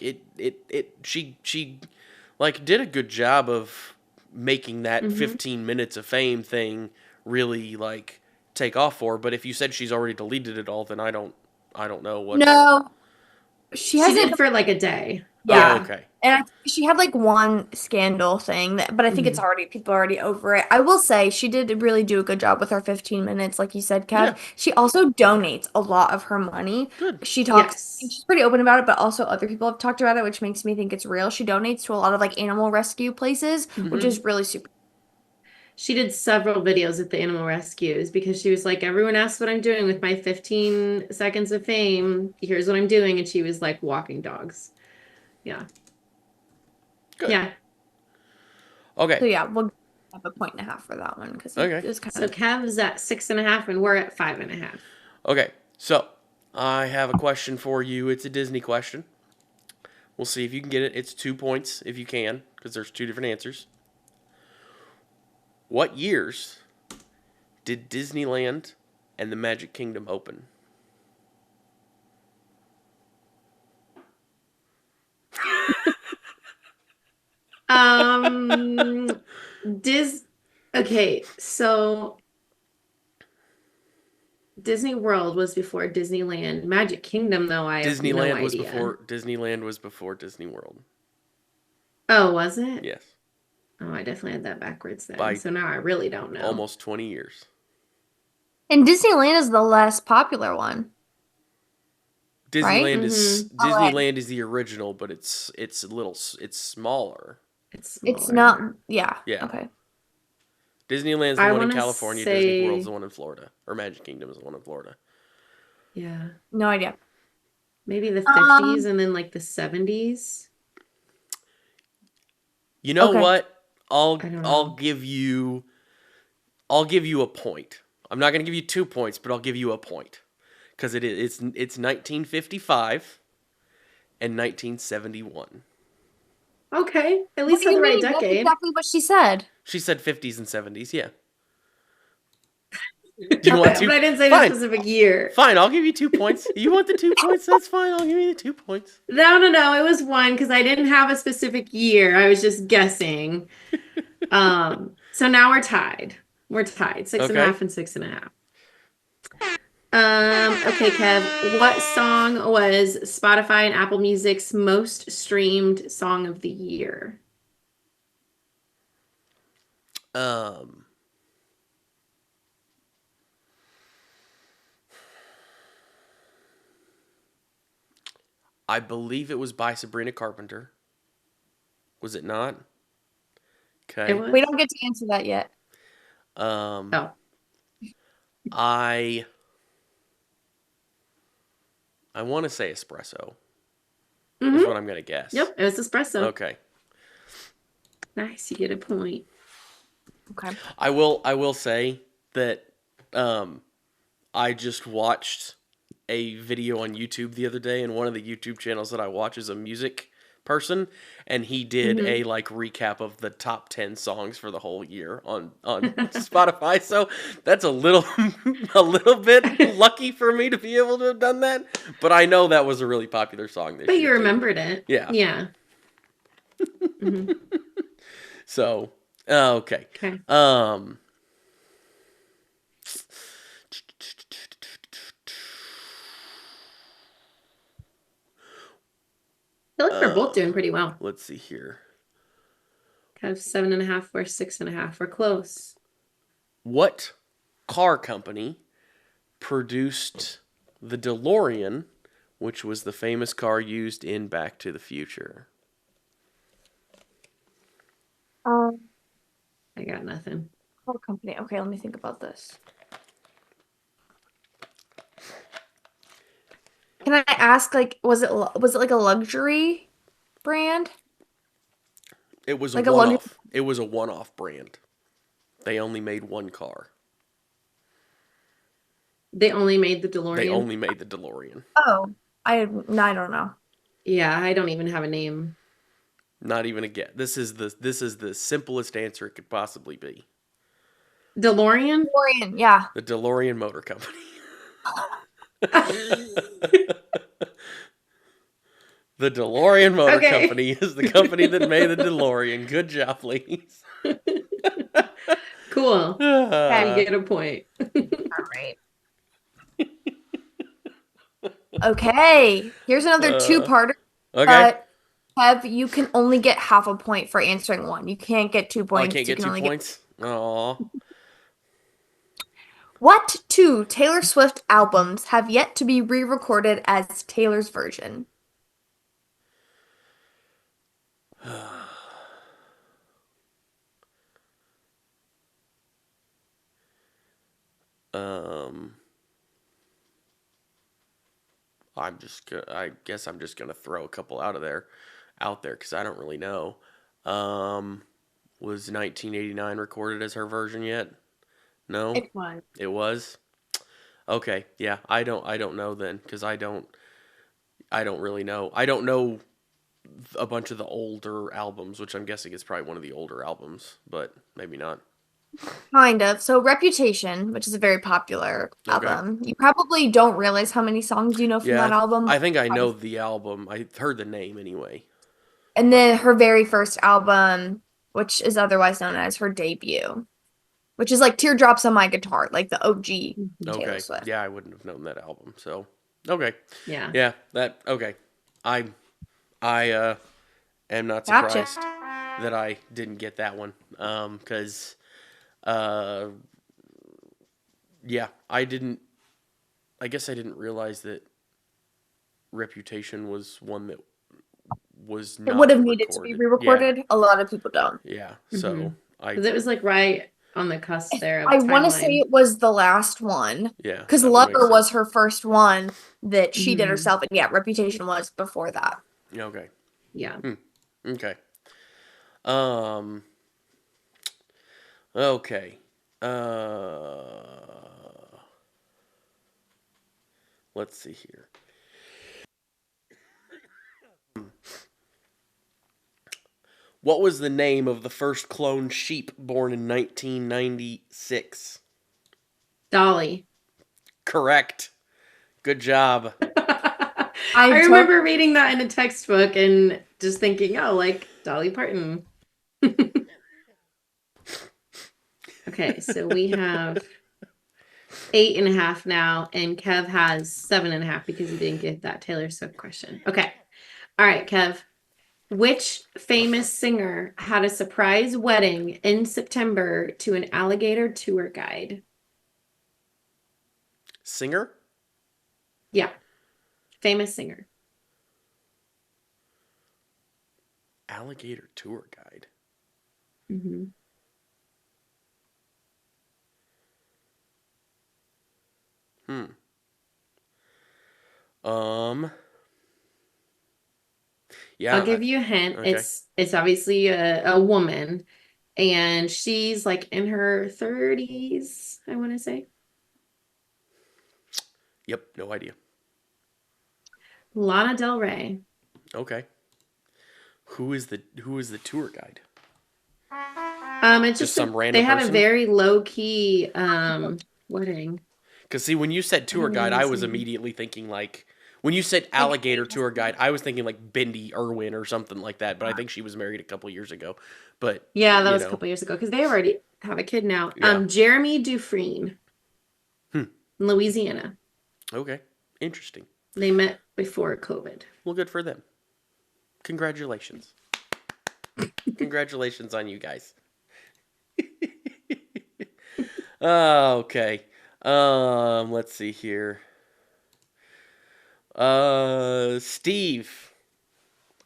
she like did a good job of making that 15 minutes of fame thing really like take off for her. But if you said she's already deleted it all, then I don't know what. No, she She hasn't. did for like a day. Yeah. Oh, okay. And she had like one scandal thing but I think it's already people are already over it. I will say she did really do a good job with her 15 minutes, like you said, Kev. Yeah. She also donates a lot of her money. Good. She talks, Yes. she's pretty open about it, but also other people have talked about it, which makes me think it's real. She donates to a lot of like animal rescue places, which is really super. She did several videos at the animal rescues because she was like, everyone asks what I'm doing with my 15 seconds of fame. Here's what I'm doing. And she was like walking dogs. Yeah. Good. Yeah. Okay. So yeah, we'll have a point and a half for that one because Okay. it was kind So of. Kev's at 6.5 and we're at 5.5. Okay. So I have a question for you. It's a Disney question. We'll see if you can get it. It's 2 points if you can, because there's 2 different answers. What years did Disneyland and the Magic Kingdom open? Okay, so Disney World was before Disneyland. Magic Kingdom, though, I have no Disneyland was idea. before Disney World. Oh, was it? Yes. Oh, I definitely had that backwards then. By So now I really don't know. Almost 20 years. And Disneyland is the less popular one. right? Disneyland is the original, but it's it's smaller. It's It's smaller. not, yeah. Yeah. Okay. Disneyland's the I one in wanna California. Disney World's say, the one in Florida, or Magic Kingdom is the one in Florida. yeah, No idea. maybe the 50s Um, and then like the 70s. You know okay. what? I don't I'll know. give you a point. I'm not going to give you 2 points, but I'll give you a point because it's 1955 and 1971. Okay, at What least do had you the right mean? That's decade. exactly what she said. She said 50s and 70s. Yeah. Do you want But two? I didn't say the Fine. specific year. Fine. I'll give you 2 points. You want the 2 points? That's fine. I'll give you the 2 points. No, it was one because I didn't have a specific year. I was just guessing. So now we're tied. We're tied. Six and a Okay. half and six and a half. Okay, Kev, what song was Spotify and Apple Music's most streamed song of the year? Um. I believe it was by Sabrina Carpenter. Was it not? It Okay. was? We don't get to answer that yet. Um. Oh. I want to say espresso. Is what I'm gonna guess. Yep, it was espresso. Okay. Nice, you get a point. Okay. I will say that I just watched a video on YouTube the other day, and one of the YouTube channels that I watch is a music person, and he did a like recap of the top 10 songs for the whole year on Spotify. So that's a little bit lucky for me to be able to have done that, but I know that was a really popular song this But year you too. remembered it. Yeah. Yeah. Mhm. So, okay. Okay. I feel like we're both doing pretty well. Let's see here. Kind of 7.5, we're 6.5. We're close. What car company produced the DeLorean, which was the famous car used in Back to the Future? I got nothing. Car company. Okay, let me think about this. Can I ask, like, was it like a luxury brand? It was Like a a luxury. one-off. It was a one-off brand. They only made one car. They only made the They DeLorean. only made the DeLorean. Oh, I don't know. Yeah, I don't even have a name. Not even a guess. This is the simplest answer it could possibly be. DeLorean? DeLorean, yeah. The DeLorean Motor Company. The DeLorean Motor Okay. Company is the company that made the DeLorean. Good job, ladies. Cool. I get a point. All right. Okay, here's another two-parter. Okay. But Kev, you can only get half a point for answering one. You can't get 2 Oh, I points. can't You get can 2 only points? Aw. What two Taylor Swift albums have yet to be re-recorded as Taylor's version? Um, I guess I'm just gonna throw a couple out there because I don't really know. Was 1989 recorded as her version yet? No, It was. it was. Okay, yeah, I don't know then because I don't really know. I don't know a bunch of the older albums, which I'm guessing is probably one of the older albums, but maybe not. Kind of. So Reputation, which is a very popular Okay. album. You probably don't realize how many songs you know from Yeah, that album. I think I know the album. I heard the name anyway. And then her very first album, which is otherwise known as her debut, which is like Teardrops on My Guitar, like the OG Taylor Okay. Swift. Yeah, I wouldn't have known that album. So, okay. Yeah. Yeah, that okay. I am not Gotcha. surprised that I didn't get that one. Cuz yeah, I guess I didn't realize that Reputation was one that was It would not have needed to be recorded. re-recorded. A lot of people don't. Yeah. Mm-hmm. So Because it was like right on the cusp there of I want to say timeline. it was the last one yeah, because that would make Lover was sense. her first one that she did Mhm. herself, and yeah, Reputation was before that. Okay. Yeah. Okay. Um. Okay. Let's see here. What was the name of the first cloned sheep born in 1996? Dolly. Correct. Good job. I remember reading that in a textbook and just thinking, oh, like Dolly Parton. Okay, so we have 8.5 now, and Kev has 7.5 because he didn't get that Taylor Swift question. Okay. All right, Kev. Which famous singer had a surprise wedding in September to an alligator tour guide? Singer? Yeah, famous singer. Alligator tour guide. Mm-hmm. Yeah. I'll give you a hint. Okay. It's obviously a woman, and she's like in her 30s, I want to say. Yep. No idea. Lana Del Rey. Okay. Who is the tour guide? It's Just just some random they had person? a very low key wedding. Because see, when you said tour don't know guide, I his was name. immediately thinking like when you said alligator tour guide, I was thinking like Bindi Irwin or something like that. But I think she was married a couple years ago. But Yeah, that you was a know, couple years ago because they already have a kid now. yeah. Jeremy Dufresne, Hmm. Louisiana. Okay. Interesting. They met before COVID. Well, good for them. Congratulations. Congratulations on you guys. Okay. Let's see here. Steve,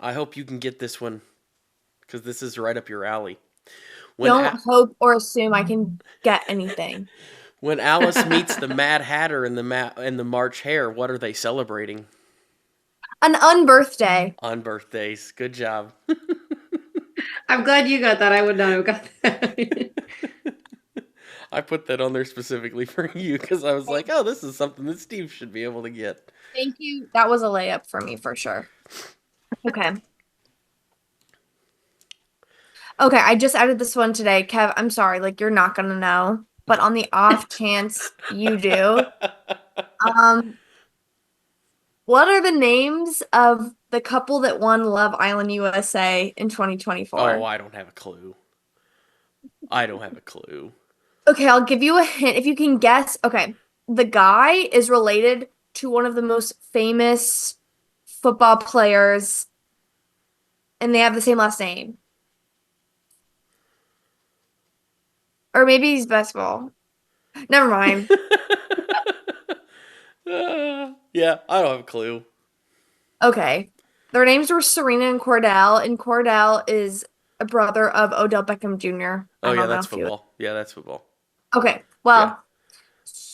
I hope you can get this one because this is right up your alley. When Don't hope or assume I can get anything. when Alice meets the Mad Hatter and the March Hare, what are they celebrating? An unbirthday. On birthdays. Good job. I'm glad you got that. I would not have got that. I put that on there specifically for you because I was like, oh, this is something that Steve should be able to get. Thank you. That was a layup for me for sure. Okay. Okay, I just added this one today. Kev, I'm sorry, like you're not gonna know, but on the off chance you do, um, what are the names of the couple that won Love Island USA in Oh, 2024? I don't have a clue. I don't have a clue. Okay, I'll give you a hint if you can guess. Okay, the guy is related to one of the most famous football players, and they have the same last name. Or maybe he's basketball. Never mind. Yeah, I don't have a clue. Okay. Their names were Serena and Cordell is a brother of Odell Beckham Jr. Oh I yeah, don't know that's if you. football. Yeah, that's football. Okay. Yeah, Well,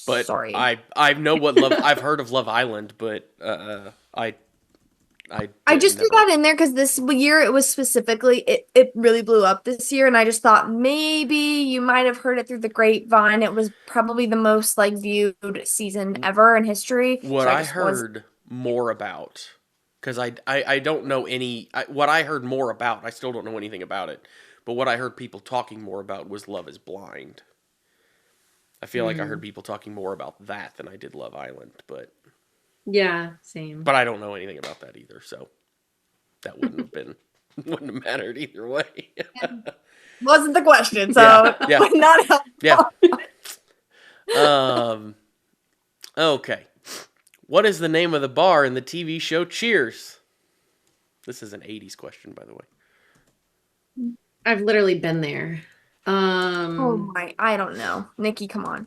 but sorry. I know what Love. I've heard of Love Island, but I did just threw never. that in there because this year it was specifically it really blew up this year, and I just thought maybe you might have heard it through the grapevine. It was probably the most like viewed season ever in history. What So I I just was heard more about, because I don't know what I heard more about, I still don't know anything about it, but what I heard people talking more about was Love is Blind. I feel like I heard people talking more about that than I did Love Island, Yeah, same. but I don't know anything about that either, so that wouldn't have mattered either way. wasn't the question, so Yeah, yeah, would not help. yeah. Okay. What is the name of the bar in the TV show Cheers? This is an 80s question, by the way. I've literally been there. Oh my, I don't know. Nikki, come on.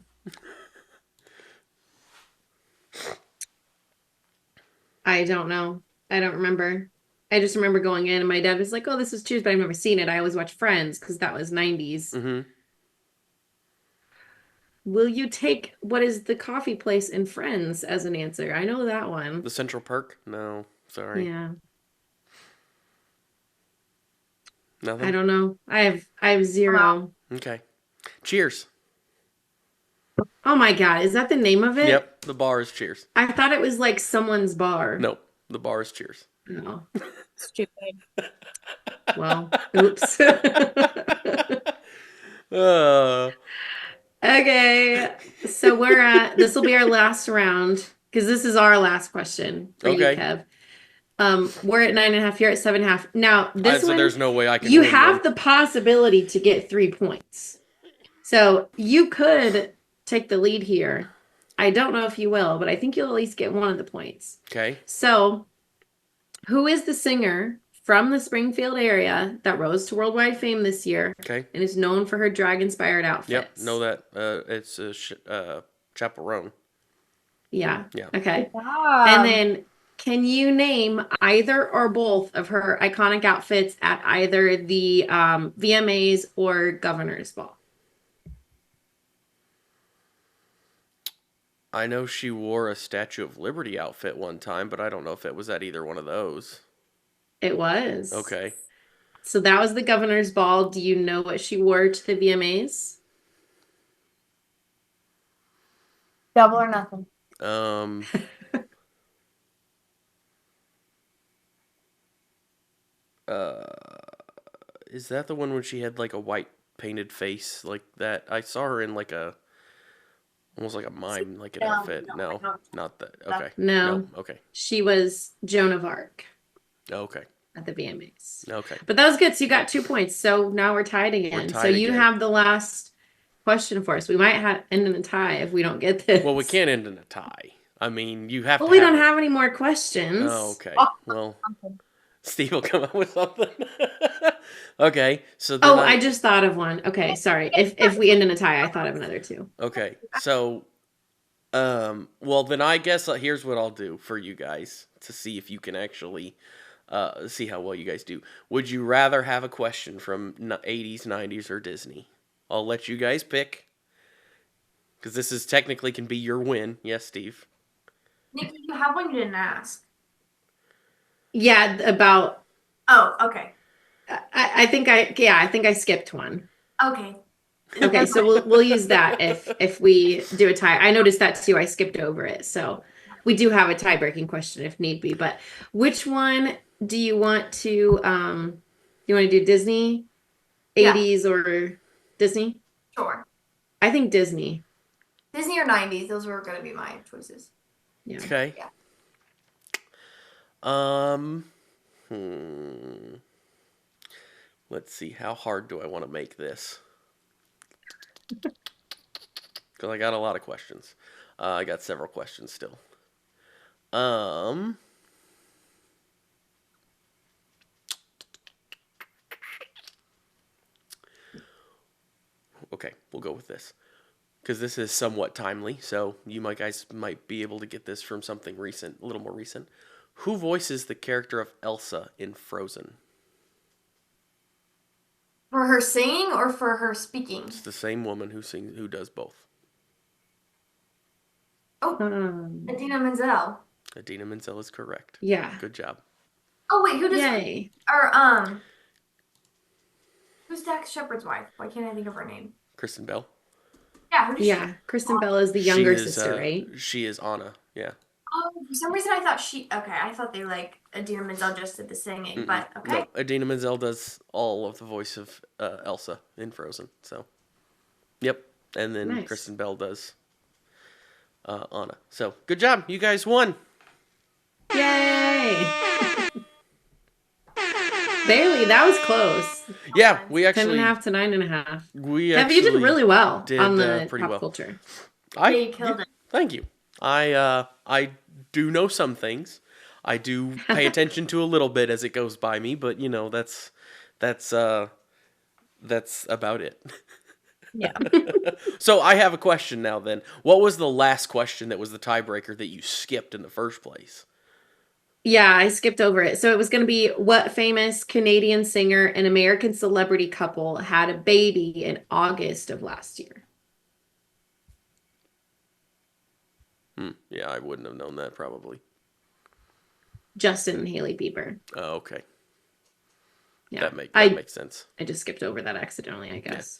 I don't know. I don't remember. I just remember going in and my dad was like, "Oh, this is Cheers," but I've never seen it. I always watch Friends because that was 90s. Mm-hmm. Will you take what is the coffee place in Friends as an answer? I know that one. The Central Perk? No, sorry. Yeah. Nothing? I don't know. I have zero. Okay. Cheers. Oh my God, is that the name of it? Yep, the bar is Cheers. I thought it was like someone's bar. Nope, the bar is Cheers. No. Stupid. Well, oops. Uh, Okay, so this will be our last round because this is our last question for you, Okay. Kev. We're at 9.5. You're at 7.5. Now, this so one, there's no way I can you win have one. the possibility to get 3 points. So you could take the lead here. I don't know if you will, but I think you'll at least get one of the points. Okay. So, who is the singer from the Springfield area that rose to worldwide fame this year Okay. and is known for her drag-inspired outfits? Yep, know that. It's Chaperone. Yeah. Yeah. Okay. Wow. And then can you name either or both of her iconic outfits at either the VMAs or Governor's Ball? I know she wore a Statue of Liberty outfit one time, but I don't know if it was at either one of those. It was. Okay. So that was the Governor's Ball. Do you know what she wore to the VMAs? Double or nothing. Um. Is that the one when she had like a white painted face like that? I saw her in like a almost like a mime like an outfit. No, not that. Okay. No. Okay. She was Joan of Arc Okay. at the VMAs. Okay. But that was good. So you got 2 points. So now we're tied again. We're tied so you again. have the last question for us. We might end in a tie if we don't get this. Well, we can't end in a tie. I mean, you have Well, to. we don't have any more questions. Oh, okay. Well, Steve will come up with something. Okay. So. Then I just thought of one. Okay, sorry. If we end in a tie, I thought of another 2. Okay. So. Well, then I guess here's what I'll do for you guys to see if you can actually see how well you guys do. Would you rather have a question from 80s, 90s, or Disney? I'll let you guys pick. Because this is technically can be your win. Yes, Steve. Nikki, you have one you didn't ask. Yeah, about. Oh, okay. I think I skipped one. Okay. Okay, so we'll use that if we do a tie. I noticed that too. I skipped over it. So we do have a tie-breaking question if need be. But which one do you want to you want to do Disney, 80s or Disney? Sure. I think Disney. Disney or 90s, those were going to be my choices. Yeah. Okay. Yeah. Let's see. How hard do I want to make this? Because I got a lot of questions. I got several questions still. Okay, we'll go with this. Because this is somewhat timely, so you guys might be able to get this from something recent, a little more recent. Who voices the character of Elsa in Frozen? For her singing or for her speaking? It's the same woman who does both. Oh, Idina Menzel. Idina Menzel is correct. Yeah. Good job. Oh wait, who does? Yay. Or who's Dax Shepard's wife? Why can't I think of her name? Kristen Bell. Yeah, who does Yeah, Kristen Bell is the younger sister, right? She is Anna. Yeah. Oh, for some reason I thought I thought they Idina Menzel just did the singing, but okay. No, Idina Menzel does all of the voice of Elsa in Frozen. So, yep. And then Nice. Kristen Bell does Anna. So, good job. You guys won. Yay! Barely. That was close. Yeah, we actually 10.5 to 9.5. we Kev, actually you did really well did, on the pretty pop well. culture. Yeah, you killed it. Thank you. I do know some things. I do pay attention to a little bit as it goes by me, but that's about it. Yeah. So I have a question now then. What was the last question that was the tiebreaker that you skipped in the first place? Yeah, I skipped over it. So it was going to be what famous Canadian singer and American celebrity couple had a baby in August of last year? Yeah, I wouldn't have known that probably. Justin and Haley Bieber. Oh, okay. Yeah. That makes sense. I just skipped over that accidentally, I Yeah. guess.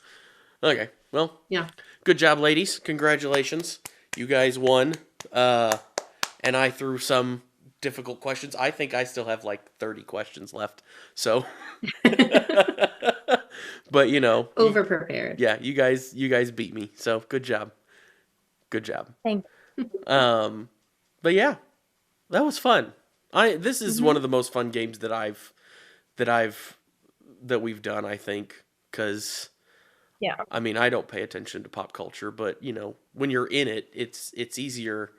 Okay. Well, Yeah. good job, ladies. Congratulations. You guys won. And I threw some difficult questions. I think I still have like 30 questions left. So, but Over prepared. yeah, you guys beat me. So, good job. Good job. Thank But yeah, that was fun. This is one of the most fun games that I've that we've done, I think, cuz Yeah. I mean, I don't pay attention to pop culture, but when you're in it, it's easier.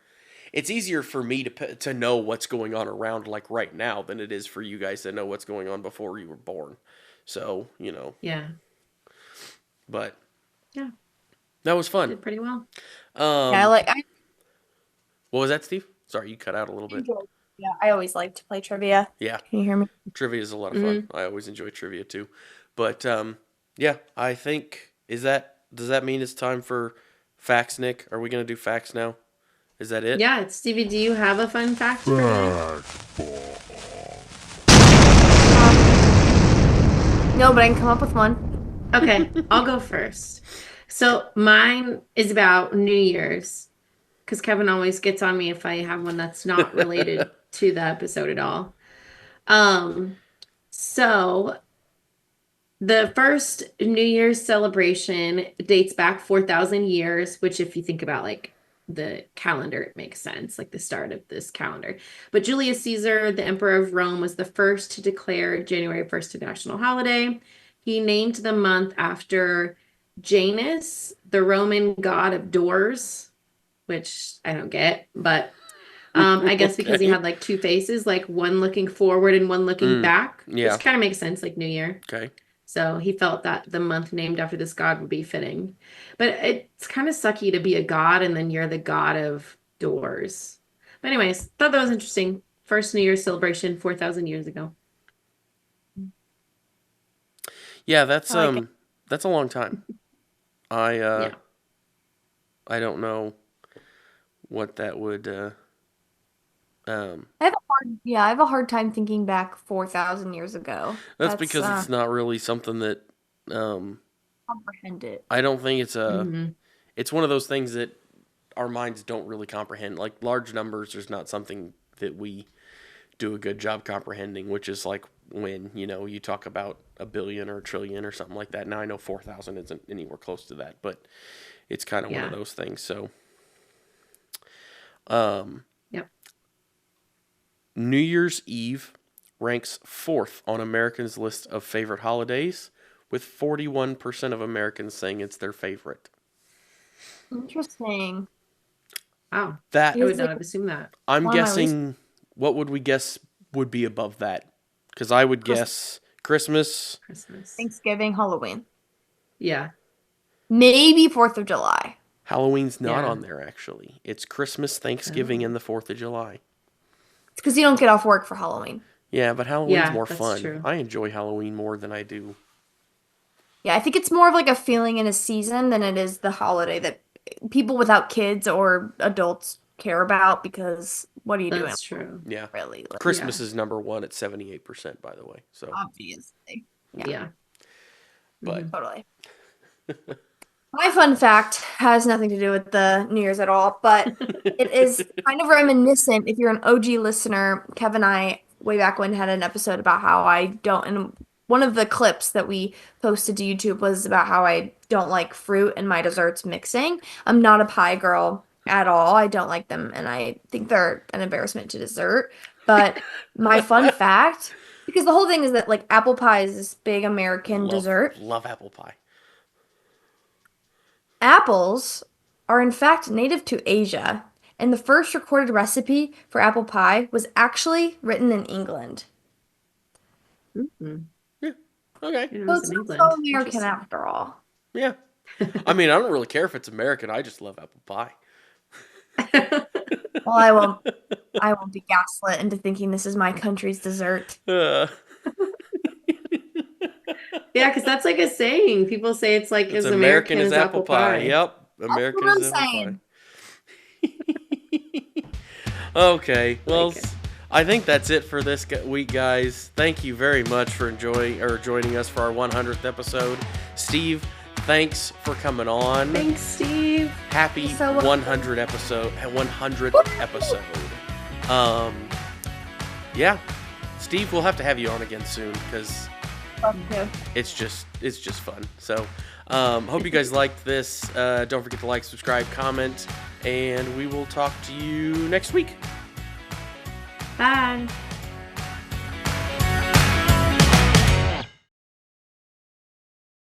It's easier for me to know what's going on around like right now than it is for you guys to know what's going on before you were born. So, Yeah. but Yeah. that was fun. Did pretty well. Yeah, I What was that, Steve? Sorry, you cut out a little bit. enjoy. Yeah, I always like to play trivia. Yeah, Can you hear me? trivia is a lot of fun. I always enjoy trivia too. But yeah, I think does that mean it's time for facts, Nick? Are we gonna do facts now? Is that it? Yeah, Stevie, do you have a fun fact for me? No, but I can come up with one. Okay, I'll go first. So mine is about New Year's, because Kevin always gets on me if I have one that's not related to the episode at all. Um, so the first New Year's celebration dates back 4,000 years, which if you think about like the calendar, it makes sense, like the start of this calendar. But Julius Caesar, the Emperor of Rome, was the first to declare January 1st a national holiday. He named the month after Janus, the Roman god of doors, which I don't get, but I guess because he Okay. had like two faces, like one looking forward and one looking back, Yeah. which kind of makes sense, like New Year. Okay. So he felt that the month named after this god would be fitting. But it's kind of sucky to be a god and then you're the god of doors. But anyways, thought that was interesting. First New Year's celebration 4,000 years ago. Yeah, that's I like it. that's a long time. I Yeah. I don't know what that would I have a hard time thinking back 4,000 years ago. that's because it's not really something that Comprehend it. I don't think hmm it's one of those things that our minds don't really comprehend. Like large numbers is not something that we do a good job comprehending, which is like when, you talk about a billion or a trillion or something like that. Now I know 4,000 isn't anywhere close to that, but it's kind of one of Yeah. those things. So, Yep. New Year's Eve ranks fourth on Americans' list of favorite holidays, with 41% of Americans saying it's their favorite. Interesting. Wow. That I would Is not it have assumed that. I'm on my list? guessing. What would we guess would be above that? Because I would Christmas, guess Christmas. Christmas. Thanksgiving, Halloween. Yeah. Maybe 4th of July. Halloween's not Yeah. on there actually. It's Christmas, Thanksgiving, Oh. and the 4th of July. It's because you don't get off work for Halloween. Yeah, but Halloween's Yeah, more that's fun. true. I enjoy Halloween more than I do. Yeah, I think it's more of like a feeling in a season than it is the holiday that people without kids or adults care about because what are you doing That's true. Yeah. really? Like, Christmas Yeah. is number one at 78%, by the way. So, obviously. Yeah, Yeah. but totally. My fun fact has nothing to do with the New Year's at all, but it is kind of reminiscent. If you're an OG listener, Kevin and I, way back when, had an episode about how I don't, and one of the clips that we posted to YouTube was about how I don't like fruit and my desserts mixing. I'm not a pie girl at all. I don't like them, and I think they're an embarrassment to dessert. But my fun fact, because the whole thing is that like apple pie is this big American dessert. love apple pie. Apples are in fact native to Asia, and the first recorded recipe for apple pie was actually written in England. Mhm. Yeah. Okay. It So was it's in not England. so American Interesting. after all. Yeah. I mean, I don't really care if it's American. I just love apple pie. Well, I won't be gaslit into thinking this is my country's dessert. Uh, Yeah, because that's like a saying. People say it's like it's as American as as apple pie. Yep. That's American what as I'm apple saying. pie. Okay. Well, Like it. I think that's it for this week, guys. Thank you very much for joining us for our 100th episode. Steve, thanks for coming on. Thanks, Steve. Happy So welcome. 100th episode. Yeah. Steve, we'll have to have you on again soon because Love to. it's just fun. So, hope you guys liked this. Don't forget to like, subscribe, comment, and we will talk to you next week. Bye.